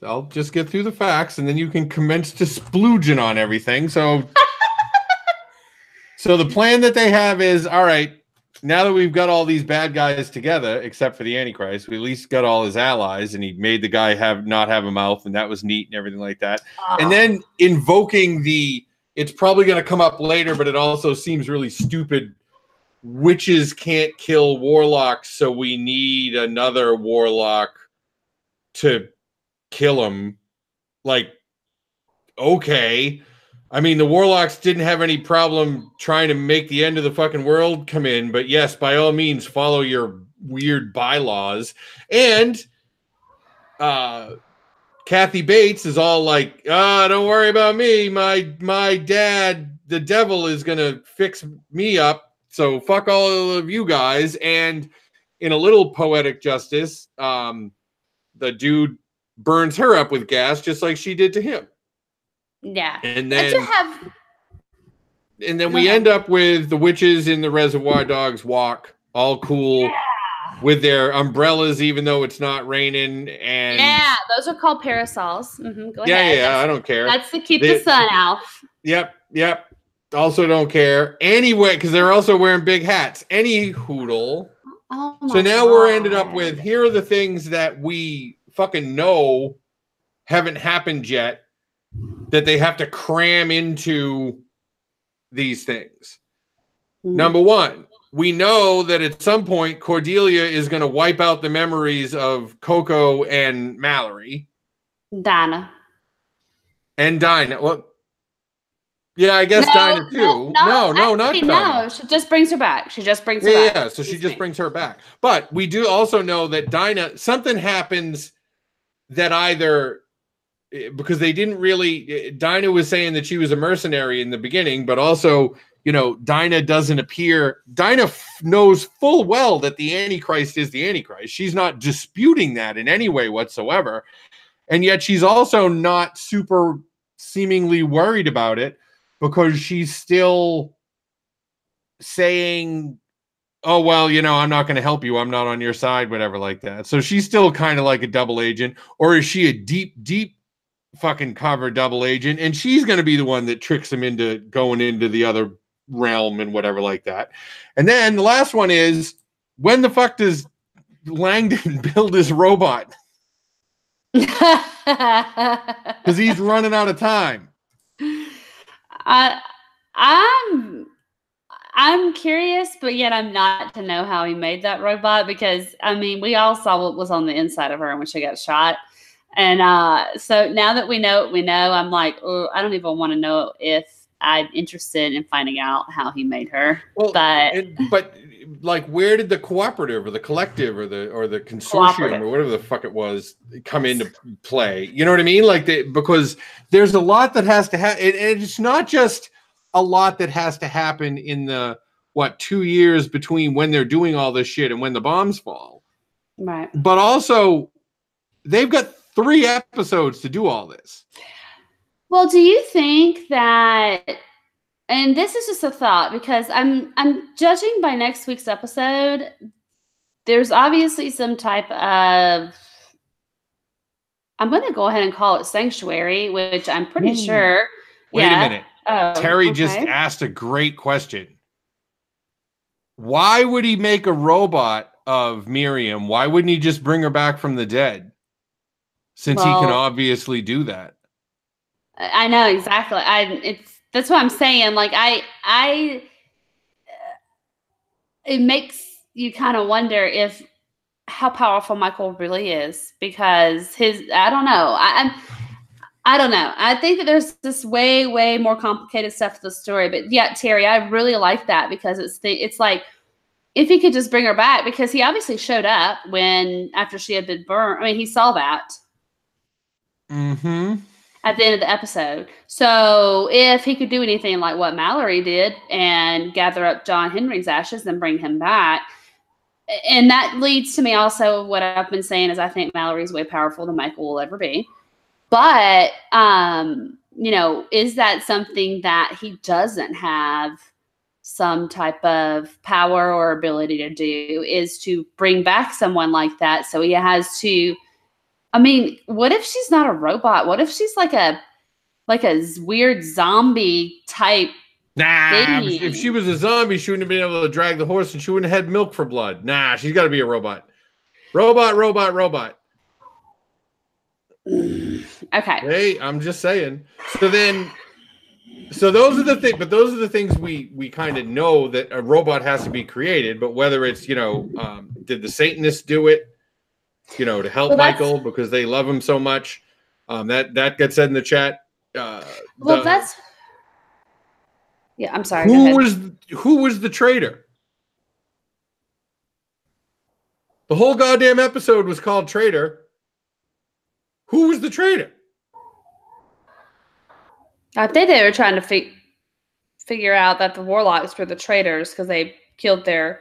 I'll just get through the facts and then you can commence to splooging on everything. So so the plan that they have is, all right, now that we've got all these bad guys together, except for the Antichrist, we at least got all his allies, and he made the guy not have a mouth, and that was neat and everything like that. And then invoking it's probably going to come up later, but it also seems really stupid, witches can't kill warlocks, so we need another warlock to kill him. Like, okay. I mean, the warlocks didn't have any problem trying to make the end of the fucking world come in, but yes, by all means, follow your weird bylaws. And Kathy Bates is all like, don't worry about me. My dad, the devil, is gonna fix me up. So fuck all of you guys. And in a little poetic justice, the dude burns her up with gas just like she did to him. Yeah. And then we end up with the witches in the Reservoir Dogs walk, all cool, with their umbrellas, even though it's not raining. And yeah, those are called parasols. Go ahead. Yeah, I don't care. That's to keep the sun out. Yep. Also don't care. Anyway, because they're also wearing big hats. Any hoodle. Oh so now we're ended up with, here are the things that we fucking know haven't happened yet that they have to cram into these things. Number one, we know that at some point Cordelia is going to wipe out the memories of Coco and Mallory. Dinah. And Dinah. Well, yeah, I guess Dinah too. No, not Dinah. No, she just brings her back. She just brings her back. Yeah, so she just brings her back. But we do also know that Dinah, something happens that either, because they didn't really, Dinah was saying that she was a mercenary in the beginning, but also, you know, Dinah doesn't appear, Dinah knows full well that the Antichrist is the Antichrist. She's not disputing that in any way whatsoever. And yet she's also not super seemingly worried about it, because she's still saying, oh, well, you know, I'm not going to help you. I'm not on your side, whatever, like that. So she's still kind of like a double agent. Or is she a deep fucking cover double agent? And she's going to be the one that tricks him into going into the other realm and whatever like that. And then the last one is, when the fuck does Langdon build his robot? Because he's running out of time. I'm curious, but yet I'm not to know how he made that robot, because I mean, we all saw what was on the inside of her when she got shot. And so now that we know what we know, I'm like, oh, I don't even want to know if I'm interested in finding out how he made her. Well, but like, where did the cooperative or the collective or the consortium or whatever the fuck it was come into play? You know what I mean? Like, because there's a lot that has to happen, and it's not just a lot that has to happen in the 2 years between when they're doing all this shit and when the bombs fall, right? But also, they've got 3 episodes to do all this. Well, do you think that, and this is just a thought, because I'm judging by next week's episode, there's obviously some type of, I'm going to go ahead and call it sanctuary, which I'm pretty sure. Wait a minute. Terry just asked a great question. Why would he make a robot of Miriam? Why wouldn't he just bring her back from the dead? Since he can obviously do that. I know, exactly. That's what I'm saying. Like, it makes you kind of wonder how powerful Michael really is, because I don't know. I don't know. I think that there's this way, way more complicated stuff to the story. But yeah, Terry, I really like that, because it's like, if he could just bring her back, because he obviously showed up after she had been burned. I mean, he saw that. Mm-hmm. At the end of the episode. So if he could do anything like what Mallory did and gather up John Henry's ashes and bring him back, and that leads to me also, what I've been saying is, I think Mallory's way powerful than Michael will ever be. But, you know, is that something that he doesn't have some type of power or ability to do, is to bring back someone like that? So he has to, I mean, what if she's not a robot? What if she's like a weird zombie type thing? If she was a zombie, she wouldn't have been able to drag the horse, and she wouldn't have had milk for blood. Nah, she's got to be a robot. Robot. Okay. Hey, I'm just saying. So then So those are the things, but those are the things we kind of know that a robot has to be created. But whether it's, did the Satanists do it, to help Michael because they love him so much? That gets said in the chat. That's I'm sorry. Who was the traitor? The whole goddamn episode was called Traitor. Who was the traitor? I think they were trying to figure out that the Warlocks were the traitors because they killed their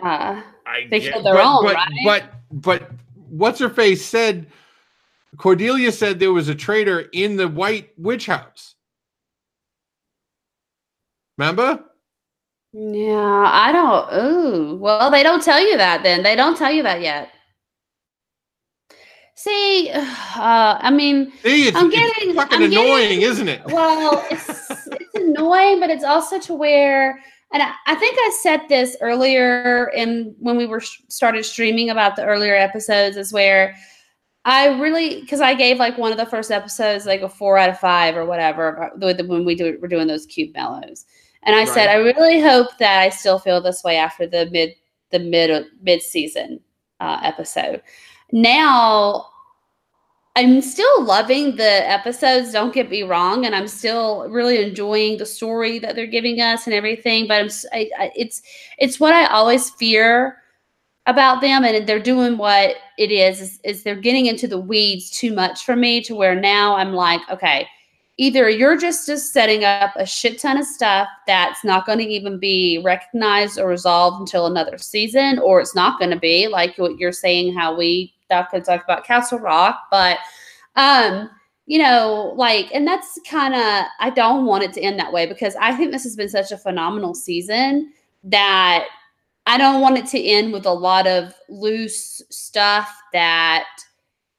killed their own, right? But what's her face said, Cordelia said there was a traitor in the White Witch House. Remember? Yeah, I don't. Ooh, well, they don't tell you that. Then they don't tell you that yet. See, I mean, it's fucking annoying, isn't it? Well, it's annoying, but it's also to where, and I think I said this earlier when we were started streaming about the earlier episodes, is where I really, because I gave like one of the first episodes like a 4 out of 5 or whatever when we're doing those cube mellows, and I said I really hope that I still feel this way after the mid season episode. Now, I'm still loving the episodes, don't get me wrong, and I'm still really enjoying the story that they're giving us and everything, but it's what I always fear about them, and they're doing what it is they're getting into the weeds too much for me, to where now I'm like, okay, either you're just setting up a shit ton of stuff that's not going to even be recognized or resolved until another season, or it's not going to be like what you're saying, how we could talk about Castle Rock, but and that's kind of, I don't want it to end that way, because I think this has been such a phenomenal season that I don't want it to end with a lot of loose stuff that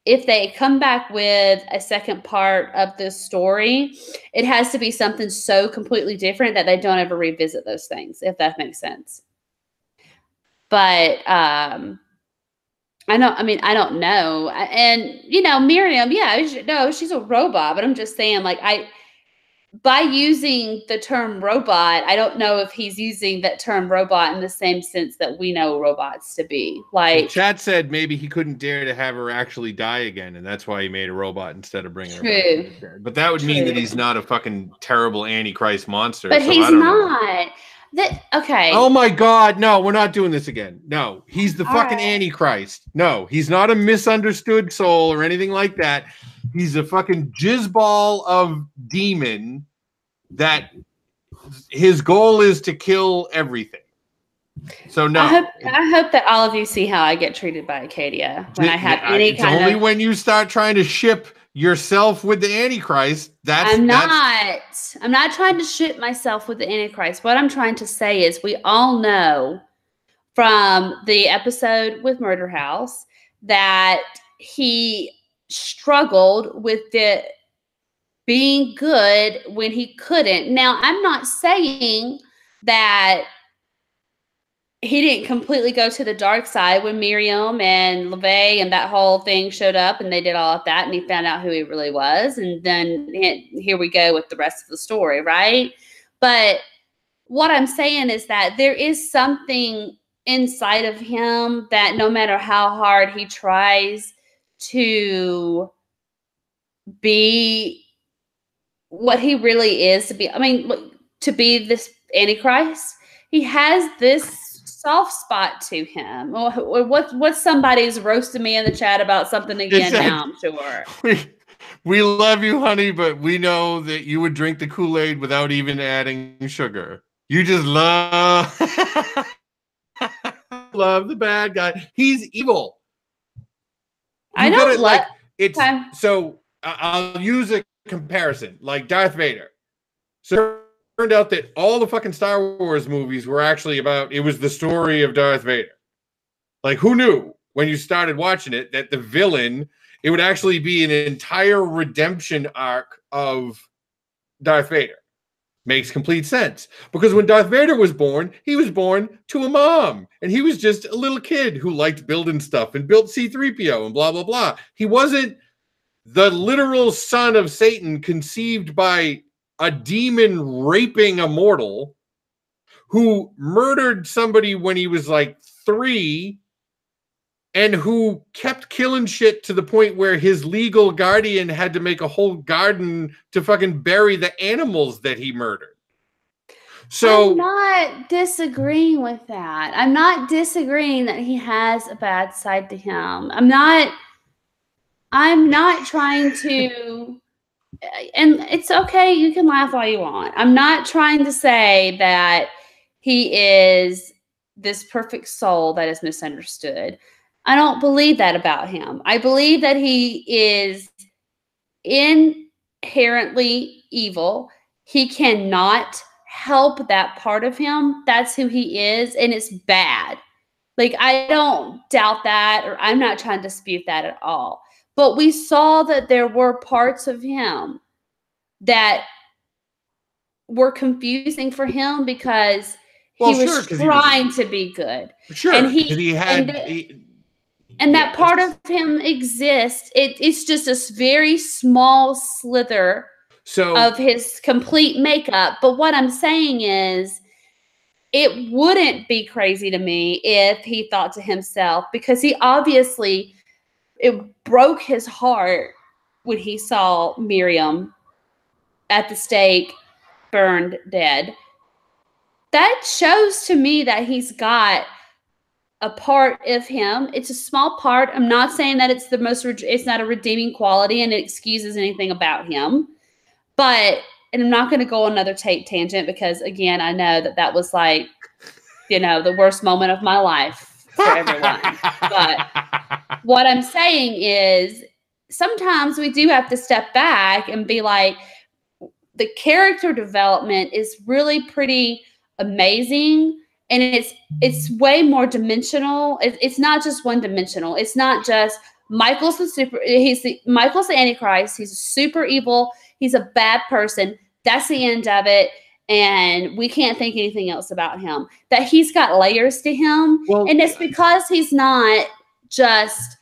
if they come back with a second part of this story, it has to be something so completely different that they don't ever revisit those things, if that makes sense. But I don't know. And, Miriam, she's a robot, but I'm just saying, like, by using the term robot, I don't know if he's using that term robot in the same sense that we know robots to be. Like, the chat said maybe he couldn't dare to have her actually die again, and that's why he made a robot instead of bringing her back. But that would mean that he's not a fucking terrible Antichrist monster. But he's not. Okay. Oh my God, no, we're not doing this again. No, he's the fucking Antichrist. No, he's not a misunderstood soul or anything like that. He's a fucking jizzball of demon that his goal is to kill everything. So no. I hope that all of you see how I get treated by Acadia when I have any kind of... It's only when you start trying to ship yourself with the Antichrist. I'm not trying to ship myself with the Antichrist. What I'm trying to say is, we all know from the episode with Murder House that he struggled with the being good when he couldn't. Now, I'm not saying that he didn't completely go to the dark side when Miriam and LeVay and that whole thing showed up and they did all of that and he found out who he really was. And then here we go with the rest of the story, right? But what I'm saying is that there is something inside of him that no matter how hard he tries to be what he really is, to be this Antichrist, he has this soft spot to him. What somebody's roasting me in the chat about something again now, I'm sure. We love you, honey, but we know that you would drink the Kool-Aid without even adding sugar. You just love the bad guy. He's evil. So I'll use a comparison, like Darth Vader. So it turned out that all the fucking Star Wars movies were actually it was the story of Darth Vader. Like, who knew when you started watching it that the villain, it would actually be an entire redemption arc of Darth Vader? Makes complete sense. Because when Darth Vader was born, he was born to a mom. And he was just a little kid who liked building stuff and built C-3PO and blah, blah, blah. He wasn't the literal son of Satan, conceived by a demon raping a mortal, who murdered somebody when he was like 3, and who kept killing shit to the point where his legal guardian had to make a whole garden to fucking bury the animals that he murdered. So I'm not disagreeing with that. I'm not disagreeing that he has a bad side to him. I'm not trying to, and it's okay, you can laugh all you want. I'm not trying to say that he is this perfect soul that is misunderstood. I don't believe that about him. I believe that he is inherently evil. He cannot help that part of him. That's who he is, and it's bad. Like, I don't doubt that, or I'm not trying to dispute that at all. But we saw that there were parts of him that were confusing for him because he was trying to be good. Sure, and that part of him exists. It's just this very small slither of his complete makeup. But what I'm saying is, it wouldn't be crazy to me if he thought to himself, because he obviously, it broke his heart when he saw Miriam at the stake, burned dead. That shows to me that he's got a part of him. It's a small part. I'm not saying that it's it's not a redeeming quality and it excuses anything about him. But, and I'm not going to go on another tangent because, again, I know that was like, the worst moment of my life for everyone. But what I'm saying is, sometimes we do have to step back and be like, the character development is really pretty amazing, and it's way more dimensional. It's not just one dimensional. It's not just Michael's the Antichrist. He's super evil. He's a bad person. That's the end of it. And we can't think anything else about him. That he's got layers to him. And it's because he's not just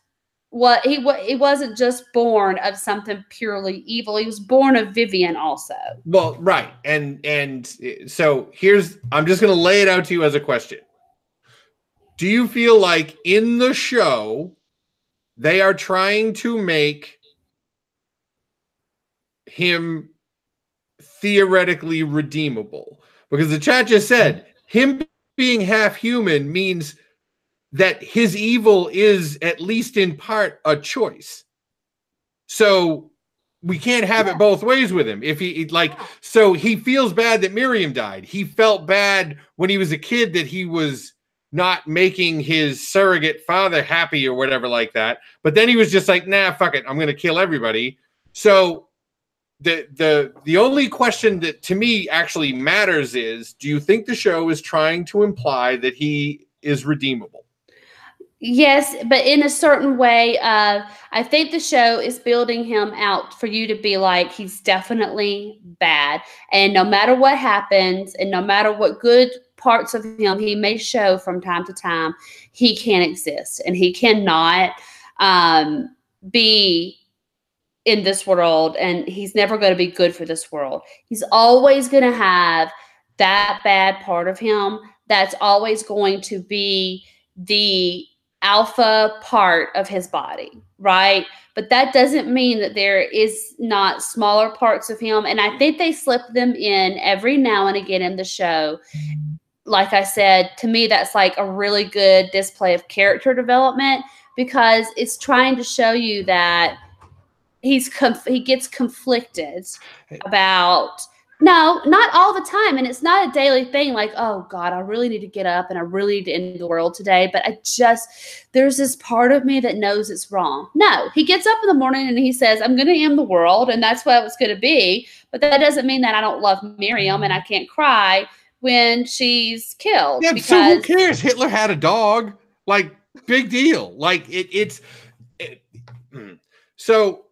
he wasn't just born of something purely evil. He was born of Vivian also. Well, right. And so I'm just going to lay it out to you as a question. Do you feel like in the show they are trying to make him theoretically redeemable? Because the chat just said him being half human means that his evil is, at least in part, a choice. So we can't have it both ways with him. If so he feels bad that Miriam died. He felt bad when he was a kid that he was not making his surrogate father happy or whatever like that. But then he was just like, nah, fuck it, I'm going to kill everybody. So the only question that to me actually matters is, do you think the show is trying to imply that he is redeemable? Yes, but in a certain way. I think the show is building him out for you to be like, he's definitely bad. And no matter what happens, and no matter what good parts of him he may show from time to time, he can't exist. And he cannot be in this world. And he's never going to be good for this world. He's always going to have that bad part of him. That's always going to be the alpha part of his body, right? But that doesn't mean that there is not smaller parts of him. And I think they slip them in every now and again in the show. Like I said, to me, that's like a really good display of character development, because it's trying to show you that he gets conflicted about. No, not all the time. And it's not a daily thing like, oh God, I really need to get up and I really need to end the world today. But there's this part of me that knows it's wrong. No, he gets up in the morning and he says, I'm going to end the world. And that's what it's going to be. But that doesn't mean that I don't love Miriam and I can't cry when she's killed. Yeah, so who cares? Hitler had a dog. Like, big deal. Like, so...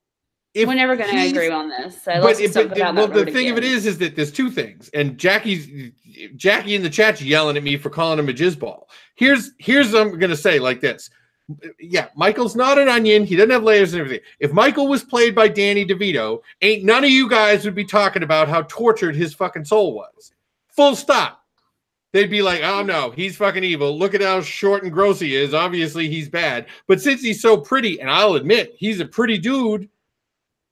We're never going to agree on this. So the thing of it is that there's two things, and Jackie in the chat's yelling at me for calling him a jizzball. Here's what I'm going to say like this: Yeah, Michael's not an onion. He doesn't have layers and everything. If Michael was played by Danny DeVito, ain't none of you guys would be talking about how tortured his fucking soul was. Full stop. They'd be like, oh no, he's fucking evil. Look at how short and gross he is. Obviously, he's bad. But since he's so pretty, and I'll admit, he's a pretty dude,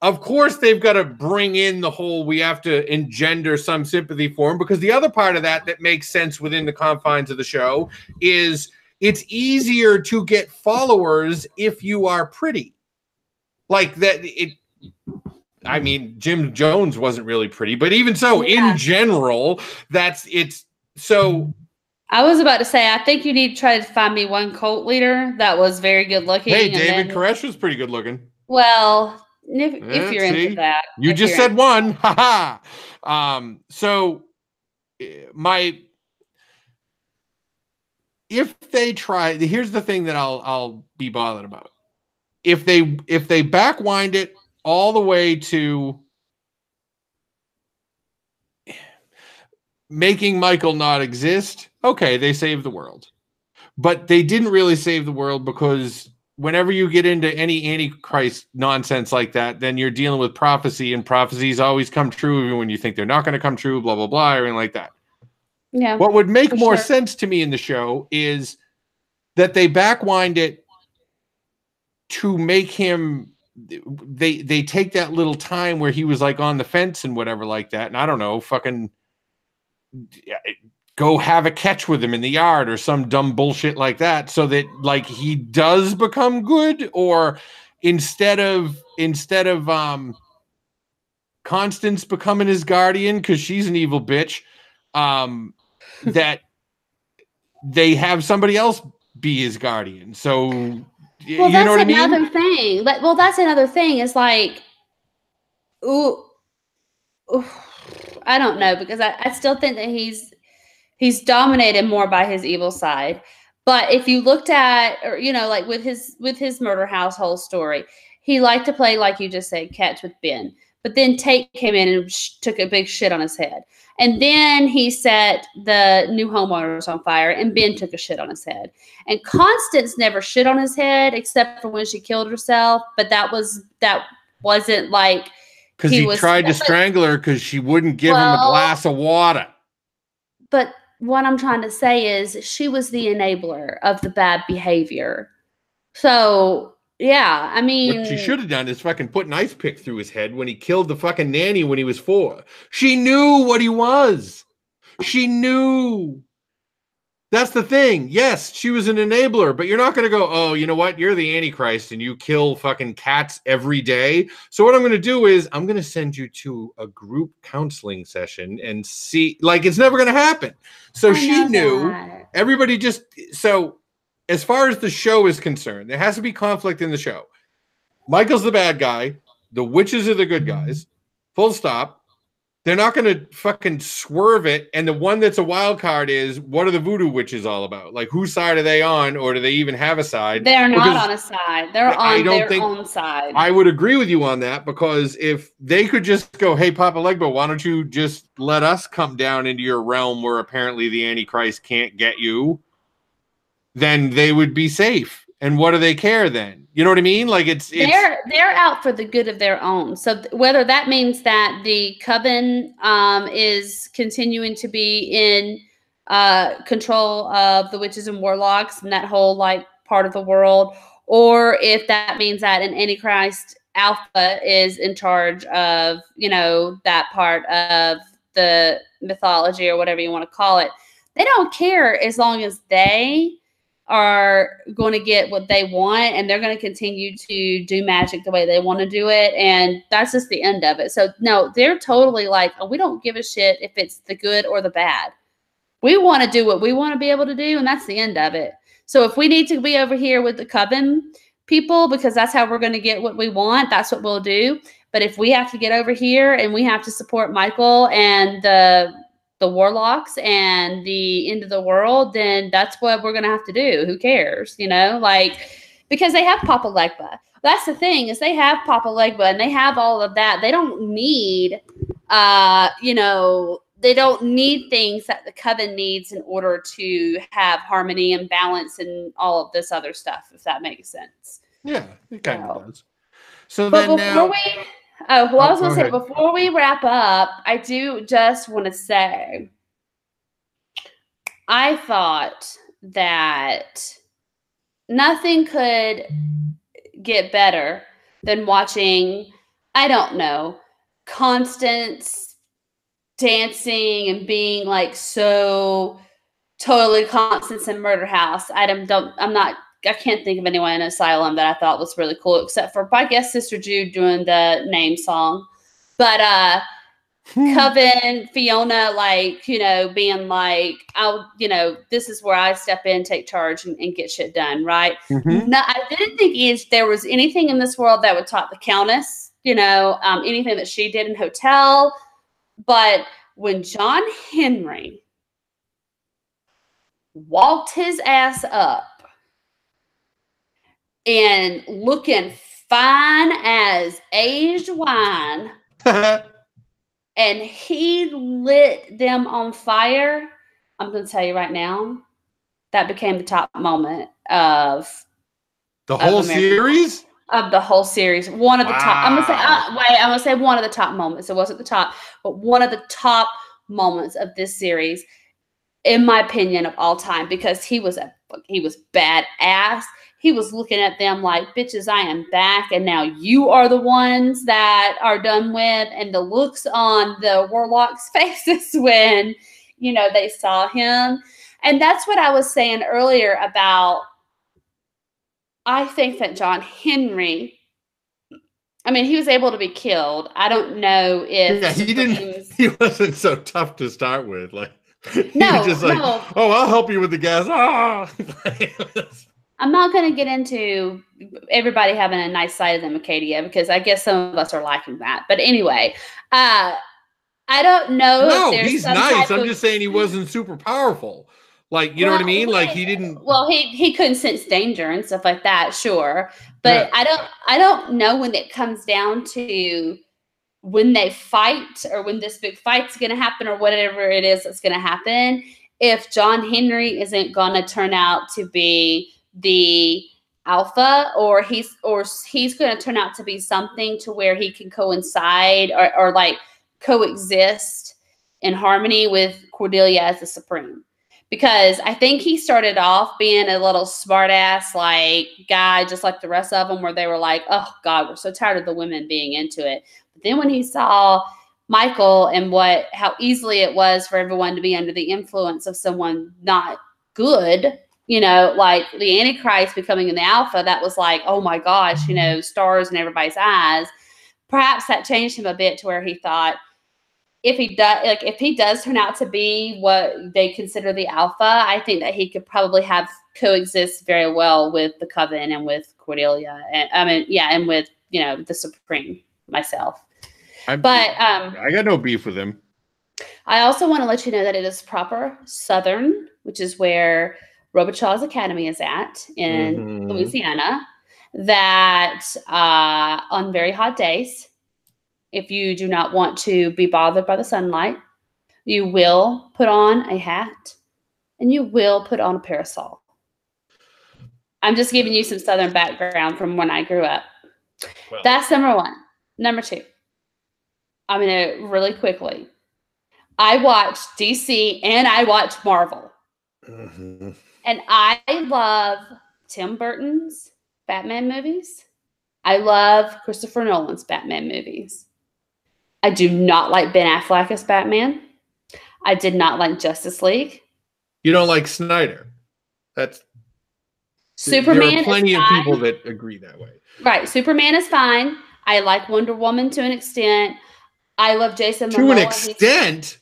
of course they've got to bring in the whole, we have to engender some sympathy for him, because the other part of that makes sense within the confines of the show is it's easier to get followers if you are pretty. Like that, I mean, Jim Jones wasn't really pretty, but even so, in general, so. I was about to say, I think you need to try to find me one cult leader that was very good looking. Hey, David Koresh was pretty good looking. Well, if you're into that. You just said one. Ha ha. So if they try, here's the thing that I'll be bothered about. If they backwind it all the way to making Michael not exist, okay, they saved the world. But they didn't really save the world, because whenever you get into any Antichrist nonsense like that, then you're dealing with prophecy, and prophecies always come true even when you think they're not going to come true, blah, blah, blah, or anything like that. Yeah. What would make more sense to me in the show is that they backwind it to make him, they take that little time where he was like on the fence and whatever like that, and I don't know, fucking go have a catch with him in the yard or some dumb bullshit like that, so that like he does become good, or instead of Constance becoming his guardian because she's an evil bitch, that they have somebody else be his guardian. So you know what I mean? Another thing. Well, that's another thing. Is like, ooh, I don't know, because I still think that he's dominated more by his evil side. But if you looked at, or like with his murder household story, he liked to play, like you just said, catch with Ben. But then Tate came in and took a big shit on his head. And then he set the new homeowners on fire, and Ben took a shit on his head. And Constance never shit on his head except for when she killed herself. But that wasn't like, because he tried to strangle her because she wouldn't give him a glass of water. But what I'm trying to say is she was the enabler of the bad behavior. So yeah, I mean, what she should have done is fucking put an ice pick through his head when he killed the fucking nanny when he was 4. She knew what he was. She knew. That's the thing. Yes, she was an enabler, but you're not going to go, oh, you know what? You're the Antichrist and you kill fucking cats every day. So what I'm going to do is I'm going to send you to a group counseling session and see, like, it's never going to happen. So she knew. Everybody just, so as far as the show is concerned, there has to be conflict in the show. Michael's the bad guy. The witches are the good guys. Full stop. They're not going to fucking swerve it. And the one that's a wild card is, what are the voodoo witches all about? Like, whose side are they on, or do they even have a side? They're not on a side. They're on their own side. I would agree with you on that, because if they could just go, hey, Papa Legbo, why don't you just let us come down into your realm where apparently the Antichrist can't get you, then they would be safe. And what do they care then? You know what I mean? Like they're out for the good of their own. So whether that means that the coven is continuing to be in control of the witches and warlocks and that whole like part of the world, or if that means that an Antichrist Alpha is in charge of, that part of the mythology or whatever you want to call it, they don't care as long as they are going to get what they want, and they're going to continue to do magic the way they want to do it, and that's just the end of it. So no, they're totally like, oh, we don't give a shit if it's the good or the bad. We want to do what we want to be able to do, and that's the end of it. So if we need to be over here with the coven people because that's how we're going to get what we want, that's what we'll do. But if we have to get over here and we have to support Michael and the warlocks and the end of the world, then that's what we're gonna have to do. Who cares? Because they have Papa Legba. That's the thing, is they have Papa Legba and they have all of that. They don't need the they don't need things that the coven needs in order to have harmony and balance and all of this other stuff, if that makes sense. Yeah, it kind of does. So but then before now, I was going to say, before we wrap up, I do just want to say, I thought that nothing could get better than watching, I don't know, Constance dancing and being like so totally Constance in Murder House. I can't think of anyone in Asylum that I thought was really cool, except for, I guess, Sister Jude doing the name song. But Coven, Fiona, like, being like, this is where I step in, take charge, and get shit done, right? No, I didn't think there was anything in this world that would top the Countess, anything that she did in Hotel. But when John Henry walked his ass up and looking fine as aged wine, and he lit them on fire, I'm going to tell you right now, that became the top moment of the whole series? Of the whole series. One of the top. I'm going to say one of the top moments. It wasn't the top, but one of the top moments of this series, in my opinion, of all time, because he was badass. He was looking at them like, bitches, I am back, and now you are the ones that are done with. And the looks on the warlocks' faces when, they saw him. And that's what I was saying earlier about, I think that John Henry, I mean, he was able to be killed. I don't know if he wasn't so tough to start with. Like, no, just like, oh, I'll help you with the gas. I'm not going to get into everybody having a nice side of them, Acadia, because I guess some of us are liking that. But anyway, I don't know. No, he's nice. I'm just saying he wasn't super powerful. Like, you know what I mean? Like, he didn't. Well, he couldn't sense danger and stuff like that, sure. But yeah. I don't know when it comes down to when they fight, or when this big fight's going to happen, or whatever it is that's going to happen, if John Henry isn't going to turn out to be the alpha, or he's going to turn out to be something to where he can coincide or like coexist in harmony with Cordelia as the Supreme. Because I think he started off being a little smart ass like guy, just like the rest of them, where they were like, oh God, we're so tired of the women being into it. But then when he saw Michael and how easily it was for everyone to be under the influence of someone not good, like the Antichrist becoming in the alpha, that was like, oh my gosh, stars in everybody's eyes. Perhaps that changed him a bit to where he thought, if he does turn out to be what they consider the alpha, I think that he could probably coexist very well with the Coven and with Cordelia, and with the Supreme myself. I got no beef with him. I also want to let you know that it is proper Southern, which is where Robachaw's Academy is at in Louisiana. That on very hot days, if you do not want to be bothered by the sunlight, you will put on a hat and you will put on a parasol. I'm just giving you some Southern background from when I grew up. Well, that's number one. Number two, I'm going to really quickly. I watched DC and I watched Marvel. And I love Tim Burton's Batman movies. I love Christopher Nolan's Batman movies. I do not like Ben Affleck as Batman. I did not like Justice League. You don't like Snyder. Superman. There are plenty of people that agree that way. Right. Superman is fine. I like Wonder Woman to an extent. I love Jason Momoa. To an extent?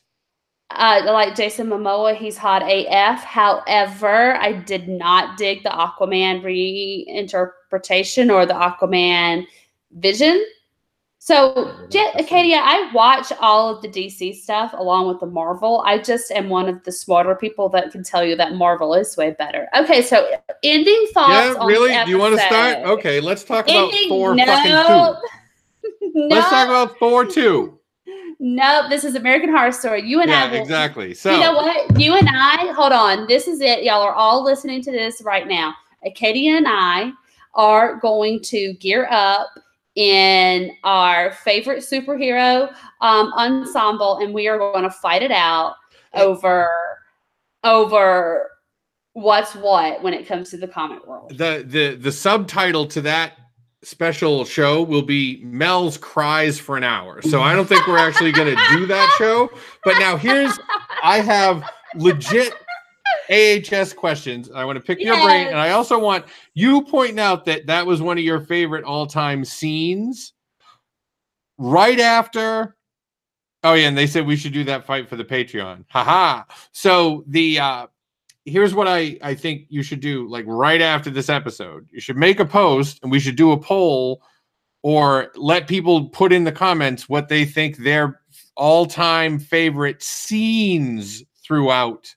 I like Jason Momoa. He's hot AF. However, I did not dig the Aquaman reinterpretation or the Aquaman vision. So, Acadia, I watch all of the DC stuff along with the Marvel. I just am one of the smarter people that can tell you that Marvel is way better. Okay, so ending thoughts on really? the episode. Do you want to start? Okay, let's talk about Thor fucking 2. Let's talk about Thor 2. Nope, this is American Horror Story. You and I will. Exactly. So you know what? You and I, hold on. This is it. Y'all are all listening to this right now. Acadia and I are going to gear up in our favorite superhero ensemble, and we are going to fight it out over what's what when it comes to the comic world. The subtitle to that special show will be Mel's Cries for an Hour. So I don't think we're actually going to do that show. But now I have legit AHS questions. I want to pick your brain. And I also want you pointing out that was one of your favorite all-time scenes right after. Oh, yeah. And they said we should do that fight for the Patreon. Haha. So here's what I think you should do, like right after this episode. You should make a post and we should do a poll or let people put in the comments what they think their all-time favorite scenes throughout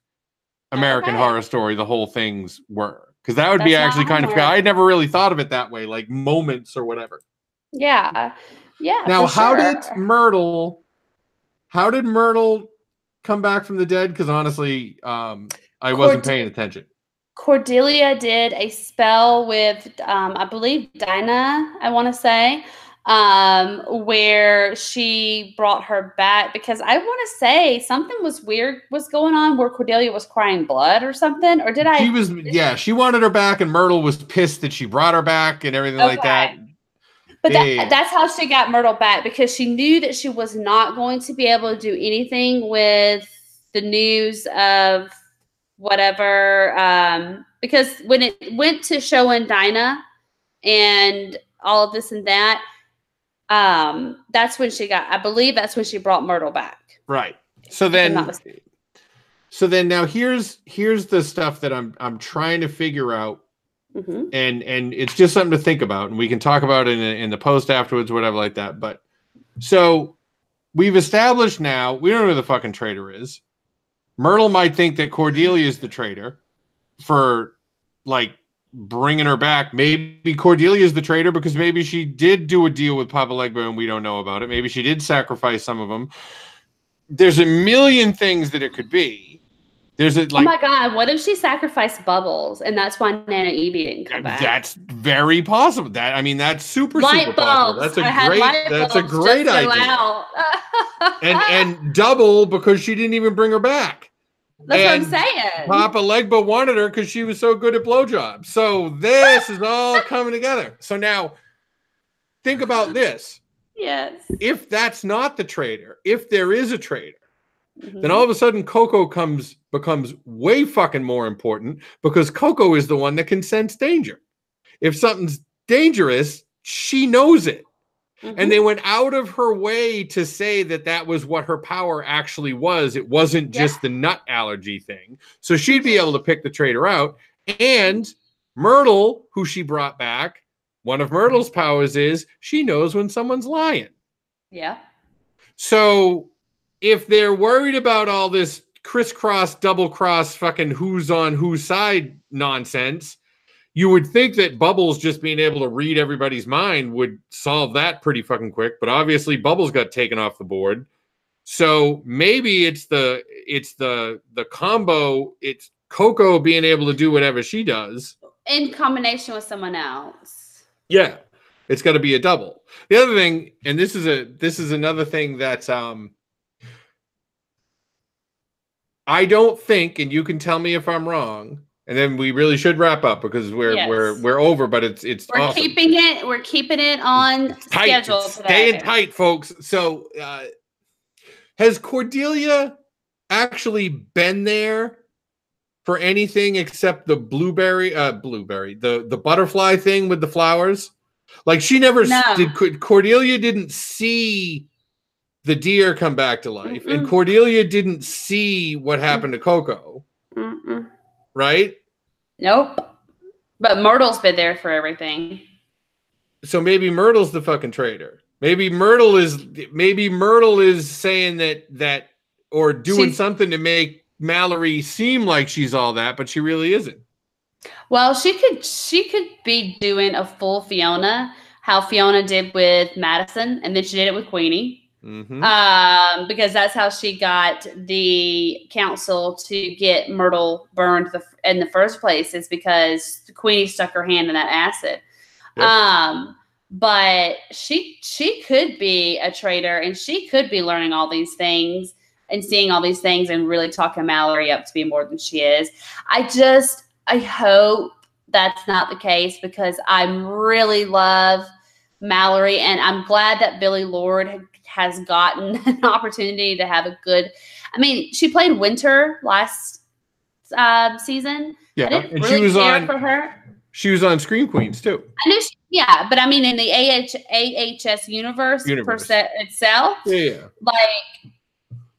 American Horror Story, the whole things were. Because that would be actually kind of cool. I had never really thought of it that way, like moments or whatever. Yeah. Yeah. Now, how did Myrtle come back from the dead? Because honestly, I wasn't paying attention. Cordelia did a spell with, I believe, Dinah, I want to say, where she brought her back. Because I want to say something was weird was going on where Cordelia was crying blood or something. Or did I? She wanted her back, and Myrtle was pissed that she brought her back and everything like that. But that's how she got Myrtle back, because she knew that she was not going to be able to do anything with the news of whatever, because when it went to showing Dinah and all of this and that, that's when I believe that's when she brought Myrtle back. Right. So then now here's the stuff that I'm trying to figure out. Mm-hmm. And it's just something to think about, and we can talk about it in the post afterwards, whatever like that. But so we've established now we don't know who the fucking traitor is. Myrtle might think that Cordelia is the traitor for like bringing her back. Maybe Cordelia is the traitor because maybe she did do a deal with Papa Legba and we don't know about it. Maybe she did sacrifice some of them. There's a million things that it could be. Oh my God, what if she sacrificed Bubbles and that's why Nana Evie didn't come back? That's very possible. That's super possible. That's a great idea. and double because she didn't even bring her back. That's what I'm saying. Papa Legba wanted her because she was so good at blowjobs. So this is all coming together. So now think about this. Yes. If that's not the traitor, if there is a traitor, then all of a sudden Coco becomes way fucking more important because Coco is the one that can sense danger. If something's dangerous, she knows it. Mm-hmm. And they went out of her way to say that was what her power actually was. It wasn't just the nut allergy thing. So she'd be able to pick the traitor out. And Myrtle, who she brought back, one of Myrtle's powers is she knows when someone's lying. Yeah. So if they're worried about all this crisscross, double cross, fucking who's on whose side nonsense, you would think that Bubbles just being able to read everybody's mind would solve that pretty fucking quick. But obviously Bubbles got taken off the board. So maybe it's the combo. It's Coco being able to do whatever she does in combination with someone else. Yeah. It's got to be a double. The other thing, and this is another thing that's I don't think, and you can tell me if I'm wrong, and then we really should wrap up because we're over, but it's we're awesome. We're keeping it on schedule today. Staying tight, folks. So has Cordelia actually been there for anything except the blueberry, the butterfly thing with the flowers? Like she never did. Cordelia didn't see the deer come back to life. Mm-mm. And Cordelia didn't see what happened to Coco. Mm-mm. Right? Nope. But Myrtle's been there for everything. So maybe Myrtle's the fucking traitor. Maybe Myrtle is saying that or doing something to make Mallory seem like she's all that, but she really isn't. Well, she could be doing a full Fiona, how Fiona did with Madison, and then she did it with Queenie. Because that's how she got the council to get Myrtle burned in the first place, is because Queenie stuck her hand in that acid. Yep. But she could be a traitor, and she could be learning all these things and seeing all these things and really talking Mallory up to be more than she is. I hope that's not the case, because I really love Mallory, and I'm glad that Billie Lourd has gotten an opportunity to have a good. I mean, she played Winter last season. Yeah, I didn't and really care for her. She was on Scream Queens too. I knew, but I mean, in the AHS universe. Itself, like,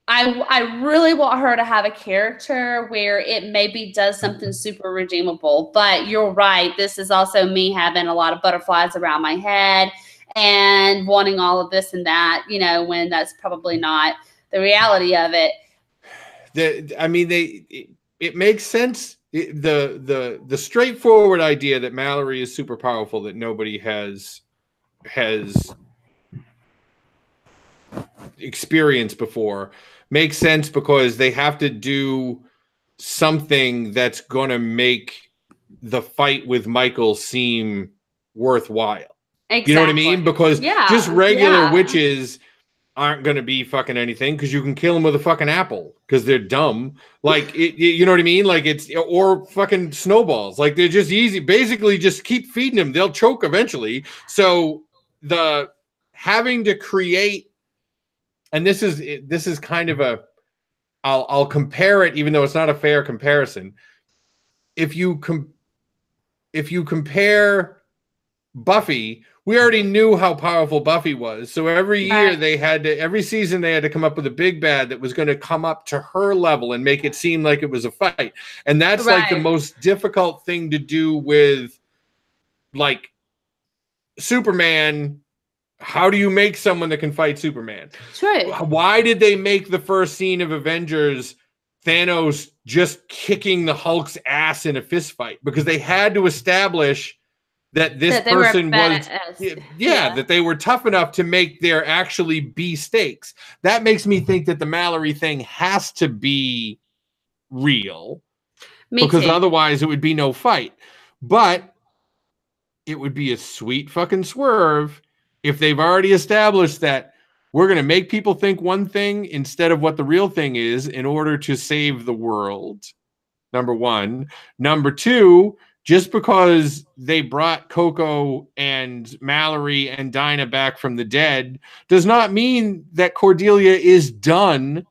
I really want her to have a character where it maybe does something super redeemable. But you're right. This is also me having a lot of butterflies around my head and wanting all of this and that, when that's probably not the reality of it. It makes sense. The straightforward idea that Mallory is super powerful, that nobody has experienced before, makes sense, because they have to do something that's going to make the fight with Michael seem worthwhile. Exactly. You know what I mean? Because just regular witches aren't going to be fucking anything, because you can kill them with a fucking apple because they're dumb. Like, you know what I mean? Like, or fucking snowballs. Like, they're just easy. Basically, just keep feeding them. They'll choke eventually. So the having to create, and this is kind of a, I'll compare it, even though it's not a fair comparison. If you compare Buffy, we already knew how powerful Buffy was. So every year every season they had to come up with a big bad that was going to come up to her level and make it seem like it was a fight. And that's like the most difficult thing to do with, like, Superman. How do you make someone that can fight Superman? True. Why did they make the first scene of Avengers Thanos just kicking the Hulk's ass in a fist fight? Because they had to establish that this person was, that they were tough enough to make there actually be stakes. That makes me think that the Mallory thing has to be real, because otherwise it would be no fight. But it would be a sweet fucking swerve if they've already established that we're going to make people think one thing instead of what the real thing is in order to save the world. Number one. Number two, just because they brought Coco and Mallory and Dinah back from the dead does not mean that Cordelia is done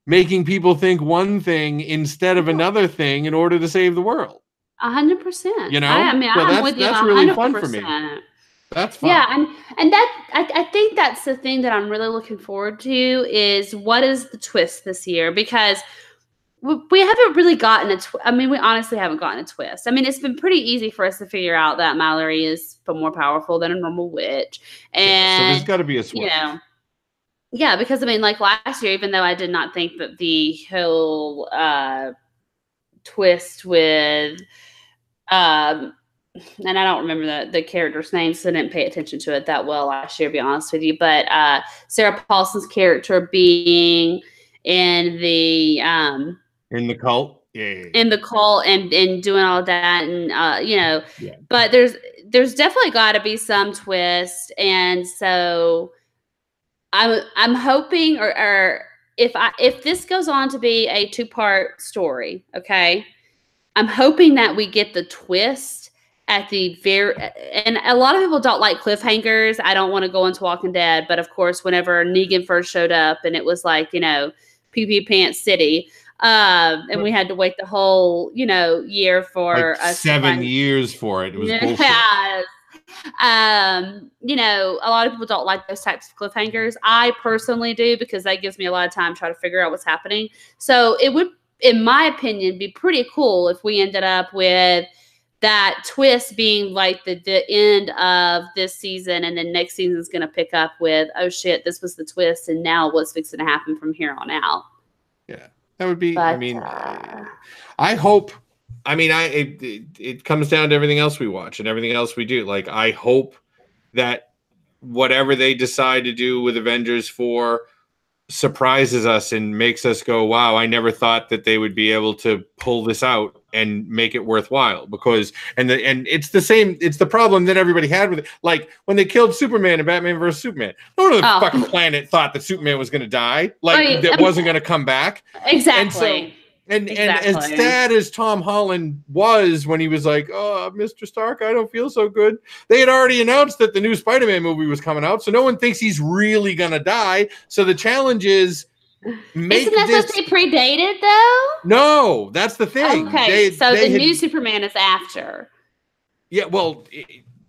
making people think one thing instead of another thing in order to save the world. 100%. You know, I'm with you. That's 100%. really fun for me. That's fun. Yeah, and that I think that's the thing that I'm really looking forward to, is what is the twist this year, because we haven't really gotten we honestly haven't gotten a twist. I mean, it's been pretty easy for us to figure out that Mallory is more powerful than a normal witch, and so there's got to be a switch. Yeah, because like last year, even though I did not think that the whole twist with and I don't remember the character's name, so I didn't pay attention to it that well last year, to be honest with you. But Sarah Paulson's character being in the cult, in the cult, and doing all that, and but there's definitely got to be some twist, and so I'm hoping, or if this goes on to be a 2-part story, okay, I'm hoping that we get the twist at the and a lot of people don't like cliffhangers. I don't want to go into Walking Dead, but of course, whenever Negan first showed up and it was like, Pee Pee Pants City, and we had to wait the whole, year for like 7 years for it. It was bullshit. A lot of people don't like those types of cliffhangers. I personally do, because that gives me a lot of time to try to figure out what's happening. So it would, in my opinion, be pretty cool if we ended up with that twist being like the end of this season, and then next season is going to pick up with, oh shit, this was the twist, and now what's fixing to happen from here on out. Yeah, that would be. But, I hope. It comes down to everything else we watch and everything else we do. Like, I hope that whatever they decide to do with Avengers 4 surprises us and makes us go, wow, I never thought that they would be able to pull this out and make it worthwhile. Because and it's the problem that everybody had with it. Like when they killed Superman in Batman vs Superman, no one on the fucking planet thought that Superman was going to die, like that wasn't going to come back. Exactly. And as sad as Tom Holland was when he was like, oh, Mr. Stark, I don't feel so good. They had already announced that the new Spider-Man movie was coming out, so no one thinks he's really going to die. So the challenge is isn't that supposed to be predated, though? No, that's the thing. Okay, so the new Superman is after. Yeah, well,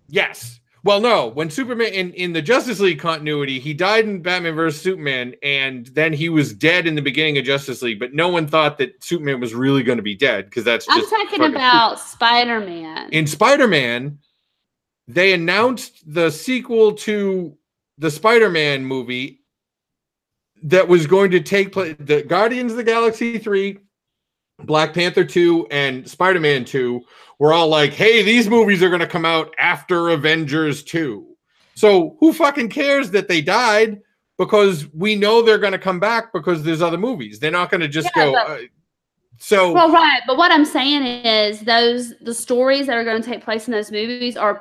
yes. Well, no, when Superman in the Justice League continuity, he died in Batman vs. Superman, and then he was dead in the beginning of Justice League, but no one thought that Superman was really going to be dead because that's just I'm talking about Spider-Man. In Spider-Man, they announced the sequel to the Spider-Man movie that was going to take place, the Guardians of the Galaxy 3, Black Panther 2, and Spider-Man 2 were all like, hey, these movies are going to come out after Avengers 2. So who fucking cares that they died? Because we know they're going to come back because there's other movies. They're not going to just go. Well, right. But what I'm saying is the stories that are going to take place in those movies are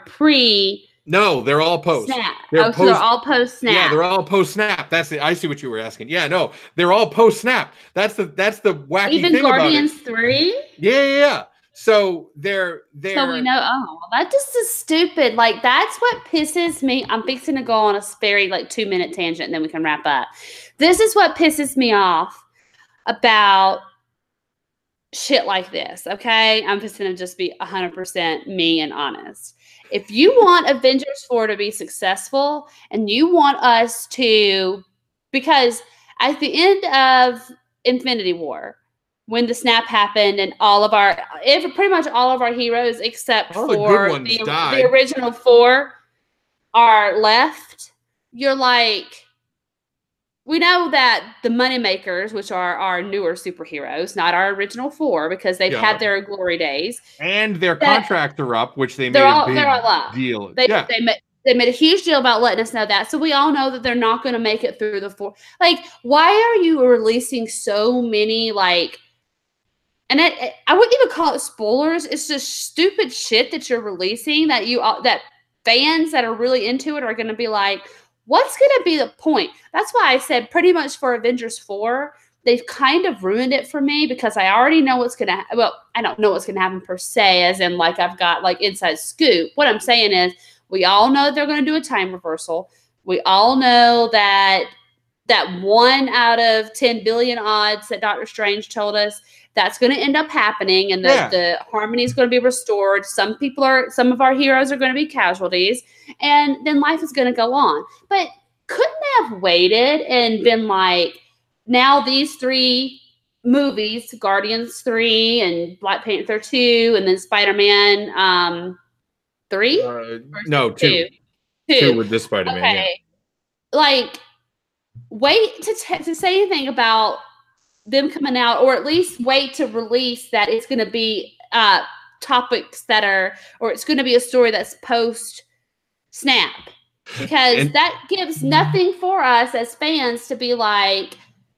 pre. No, they're all post. Snap. So they're all post snap. Yeah, they're all post snap. I see what you were asking. Yeah, no, they're all post snap. That's the wacky even thing Guardians about it. 3? Yeah. So they're so we know. Oh, that just is stupid. Like that's what pisses me. I'm fixing to go on a very 2-minute tangent, and then we can wrap up. This is what pisses me off about shit like this. Okay, I'm just gonna just be 100% me and honest. If you want Avengers 4 to be successful, and you want us to, because at the end of Infinity War, when the snap happened and pretty much all of our heroes except for the original 4 are left, you're like, we know that the moneymakers, which are our newer superheroes, not our original 4, because they've had their glory days. And their contracts are up, which they made a big deal. They made a huge deal about letting us know that. So we all know that they're not going to make it through the 4. Like, why are you releasing so many, and I wouldn't even call it spoilers. It's just stupid shit that you're releasing that fans that are really into it are going to be like, what's going to be the point? That's why I said pretty much for Avengers 4, they've kind of ruined it for me because I already know what's going to well, I don't know what's going to happen per se, as in I've got inside scoop. What I'm saying is we all know they're going to do a time reversal. We all know that 1 out of 10 billion odds that Doctor Strange told us, that's going to end up happening, and the harmony is going to be restored. Some of our heroes are going to be casualties, and then life is going to go on. But couldn't they have waited and been like, now these 3 movies, Guardians 3 and Black Panther 2, and then Spider-Man 3? No, 2. 2 with this Spider-Man. Okay. Wait to say anything about them coming out, or at least wait to release that it's going to be topics that are, or it's going to be a story that's post snap, because that gives nothing for us as fans to be like,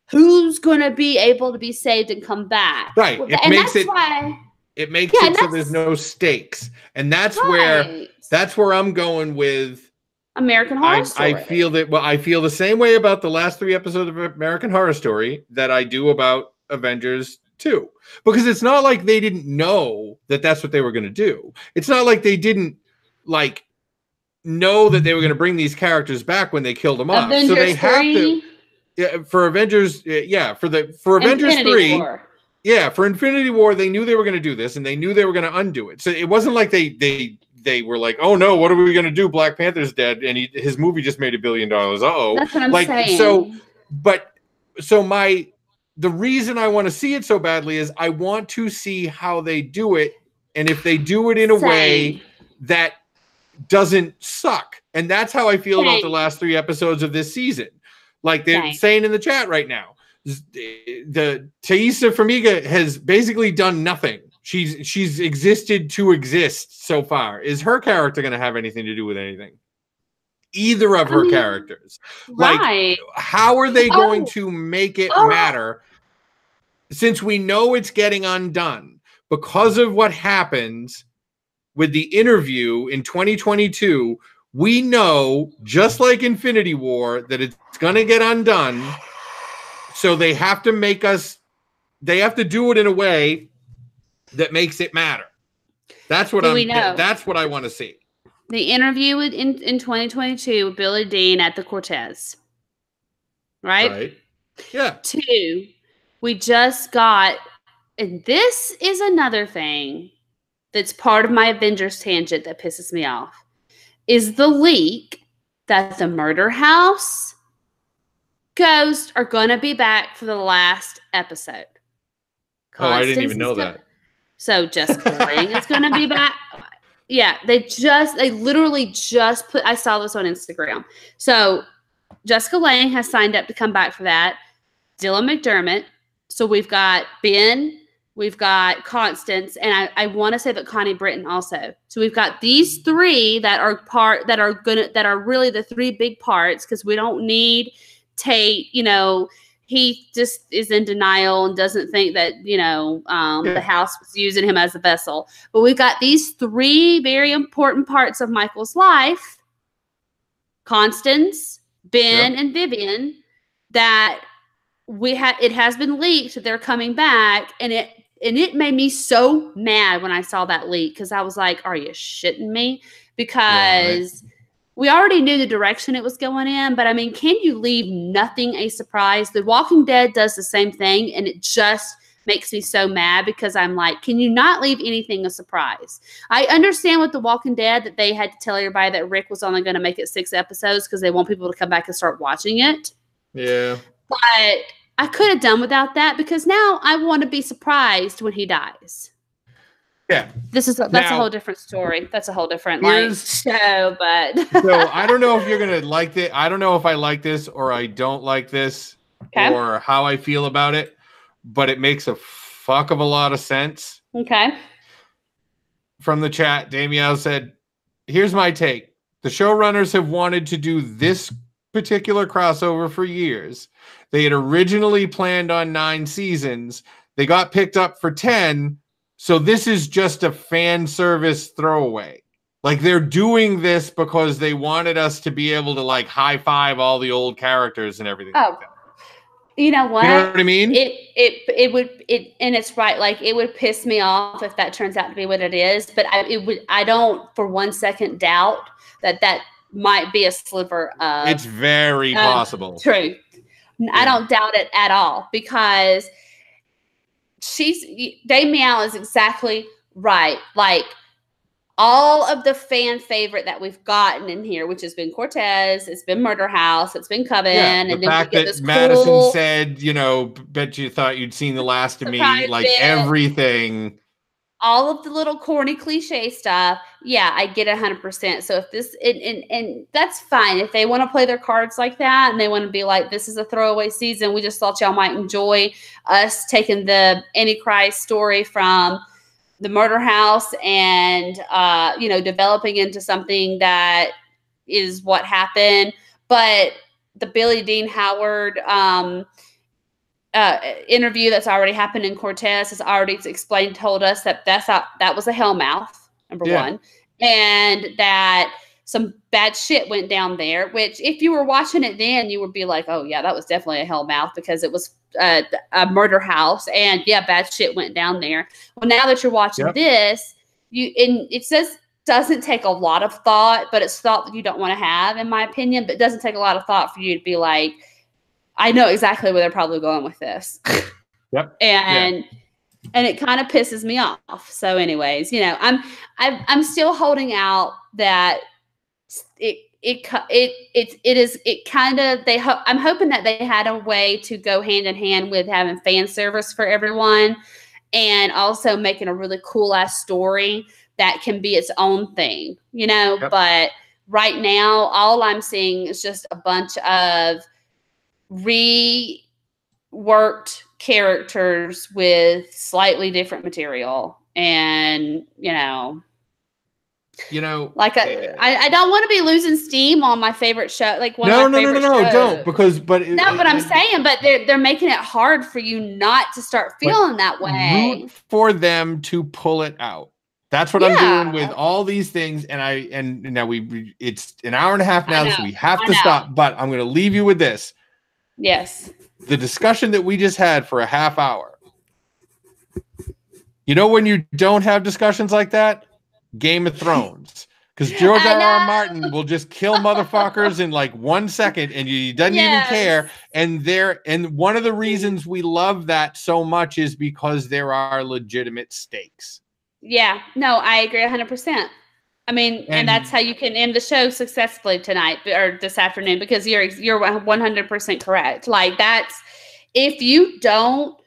who's going to be able to be saved and come back, right? It makes it so there's no stakes, and that's where I'm going with American Horror Story. I feel the same way about the last 3 episodes of American Horror Story that I do about Avengers 2. Because it's not like they didn't know that that's what they were going to do. It's not like they didn't know that they were going to bring these characters back when they killed them off. Avengers so they 3? have to for Avengers for Avengers Infinity 3. War. Yeah, for Infinity War, they knew they were going to do this, and they knew they were going to undo it. So it wasn't like they were like, oh no, what are we going to do? Black Panther's dead, and his movie just made $1 billion. Uh-oh. That's what I'm saying. The reason I want to see it so badly is I want to see how they do it, and if they do it in a way that doesn't suck. And that's how I feel about the last 3 episodes of this season. They're saying in the chat right now, the Taissa Farmiga has basically done nothing. She's existed to exist so far. Is her character going to have anything to do with anything? either of her characters. Right. Like, how are they going to make it matter since we know it's getting undone because of what happens with the interview in 2022? We know, just like Infinity War, that it's going to get undone. So they have to they have to do it in a way that makes it matter. That's what that's what I want to see. The interview in 2022 with Billy Dean at the Cortez. Right? Yeah. 2, we just got, and this is another thing that's part of my Avengers tangent that pisses me off, is the leak that the Murder House ghosts are going to be back for the last episode. I didn't even know that. So Jessica Lange is going to be back. Yeah, they literally just put, I saw this on Instagram. So Jessica Lange has signed up to come back for that. Dylan McDermott. So we've got Ben, we've got Constance, and I want to say that Connie Britton also. So we've got these 3 that are really the 3 big parts, because we don't need Tate, he just is in denial and doesn't think that, the house was using him as a vessel. But we've got these 3 very important parts of Michael's life, Constance, Ben, and Vivian, that it has been leaked that they're coming back. And it made me so mad when I saw that leak, because I was like, are you shitting me? Because we already knew the direction it was going in, but I mean, can you leave nothing a surprise? The Walking Dead does the same thing, and it just makes me so mad, because I'm like, can you not leave anything a surprise? I understand with The Walking Dead that they had to tell everybody that Rick was only going to make it 6 episodes because they want people to come back and start watching it. Yeah. But I could have done without that, because now I want to be surprised when he dies. Yeah. That's a whole different story. That's a whole different show, but so I don't know if you're going to like it. I don't know if I like this or I don't like this or how I feel about it, but it makes a fuck of a lot of sense. Okay. From the chat, Damiel said, here's my take. The showrunners have wanted to do this particular crossover for years. They had originally planned on 9 seasons. They got picked up for 10. So this is just a fan service throwaway. Like, they're doing this because they wanted us to be able to like high five all the old characters and everything like that. You know what? You know what I mean? It would, and it's right. Like, it would piss me off if that turns out to be what it is. But I don't for one second doubt that might be a sliver of. It's very possible. True. Yeah. I don't doubt it at all, because Damiel is exactly right. Like, all of the fan favorite that we've gotten in here, which has been Cortez, it's been Murder House, it's been Coven, and then fact we get that this Madison said, bet you thought you'd seen the last of me, like everything. All of the little corny cliche stuff, yeah, I get 100%. So if this, and that's fine. If they want to play their cards like that and they want to be like, this is a throwaway season, we just thought y'all might enjoy us taking the Antichrist story from the Murder House and, developing into something that is what happened. But the Billy Dean Howard interview that's already happened in Cortez has already told us that that was a hellmouth, number one, and that some bad shit went down there, which if you were watching it then, you would be like, oh yeah, that was definitely a hellmouth, because it was a murder house, and yeah, bad shit went down there. Well, now that you're watching this, it says doesn't take a lot of thought, but it's thought that you don't want to have, in my opinion, but it doesn't take a lot of thought for you to be like, I know exactly where they're probably going with this. Yep. And it kind of pisses me off. So anyways, I'm still holding out that I'm hoping that they had a way to go hand in hand with having fan service for everyone, and also making a really cool ass story that can be its own thing, but right now all I'm seeing is just a bunch of reworked characters with slightly different material, and You know, Like I don't want to be losing steam on my favorite show, like one of my favorite shows. don't, because but I'm saying, but they're making it hard for you not to start feeling that way. Root for them to pull it out. That's what I'm doing with all these things, and now it's an hour and a half now, so we have to stop. But I'm going to leave you with this. Yes. The discussion that we just had for a half hour. You know when you don't have discussions like that? Game of Thrones. Because George R.R. Martin will just kill motherfuckers in like 1 second, and he doesn't even care. And one of the reasons we love that so much is because there are legitimate stakes. Yeah, no, I agree 100%. I mean, and that's how you can end the show successfully tonight or this afternoon, because you're 100% correct. Like that's, if you don't,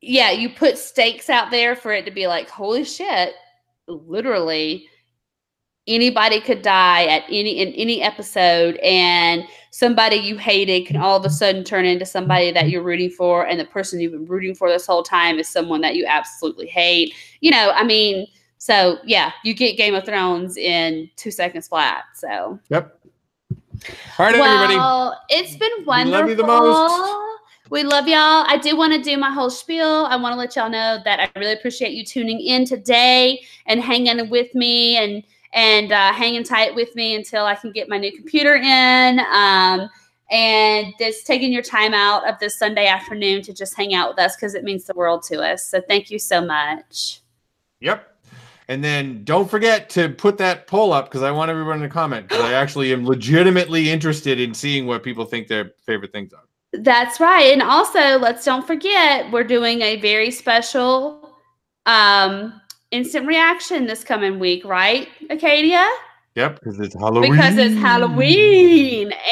you put stakes out there for it to be like, holy shit, literally anybody could die in any episode, and somebody you hated can all of a sudden turn into somebody that you're rooting for, and the person you've been rooting for this whole time is someone that you absolutely hate. You know, I mean, so yeah, you get Game of Thrones in 2 seconds flat. So yep. All right, everybody. Well, it's been wonderful. We love you the most. We love y'all. I do want to do my whole spiel. I want to let y'all know that I really appreciate you tuning in today and hanging with me and hanging tight with me until I can get my new computer in. And just taking your time out of this Sunday afternoon to just hang out with us, because it means the world to us. So thank you so much. Yep. And then don't forget to put that poll up, because I want everyone to comment, because I actually am legitimately interested in seeing what people think their favorite things are. That's right. And also, don't forget, we're doing a very special instant reaction this coming week, right, Acadia? Yep, because it's Halloween.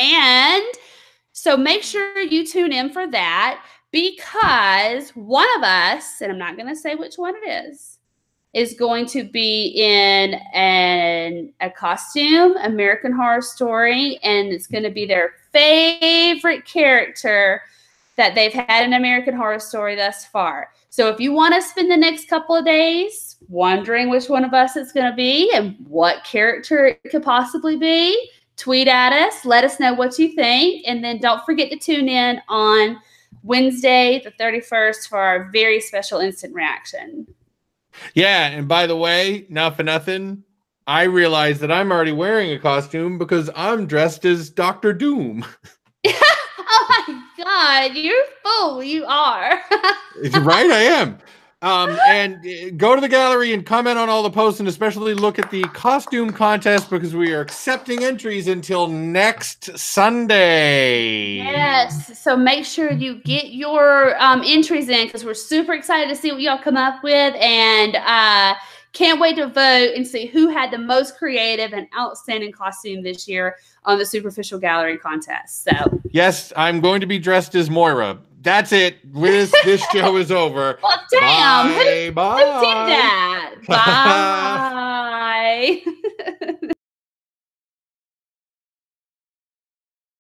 And so make sure you tune in for that, because one of us, and I'm not going to say which one it is going to be in a costume, American Horror Story, and it's going to be their favorite character that they've had in American Horror Story thus far. So if you want to spend the next couple of days wondering which one of us it's going to be and what character it could possibly be, tweet at us, let us know what you think, and then don't forget to tune in on Wednesday the 31st for our very special instant reaction. Yeah, and by the way, not for nothing, I realized that I'm already wearing a costume because I'm dressed as Dr. Doom. Oh my God, you're full. You are. Right, I am. And go to the gallery and comment on all the posts, and especially look at the costume contest, because we are accepting entries until next Sunday. Yes. So make sure you get your entries in, because we're super excited to see what y'all come up with, and can't wait to vote and see who had the most creative and outstanding costume this year on the Superficial Gallery contest. So yes, I'm going to be dressed as Moira. That's it. This show is over. Well, damn. Bye. Who did that? Bye.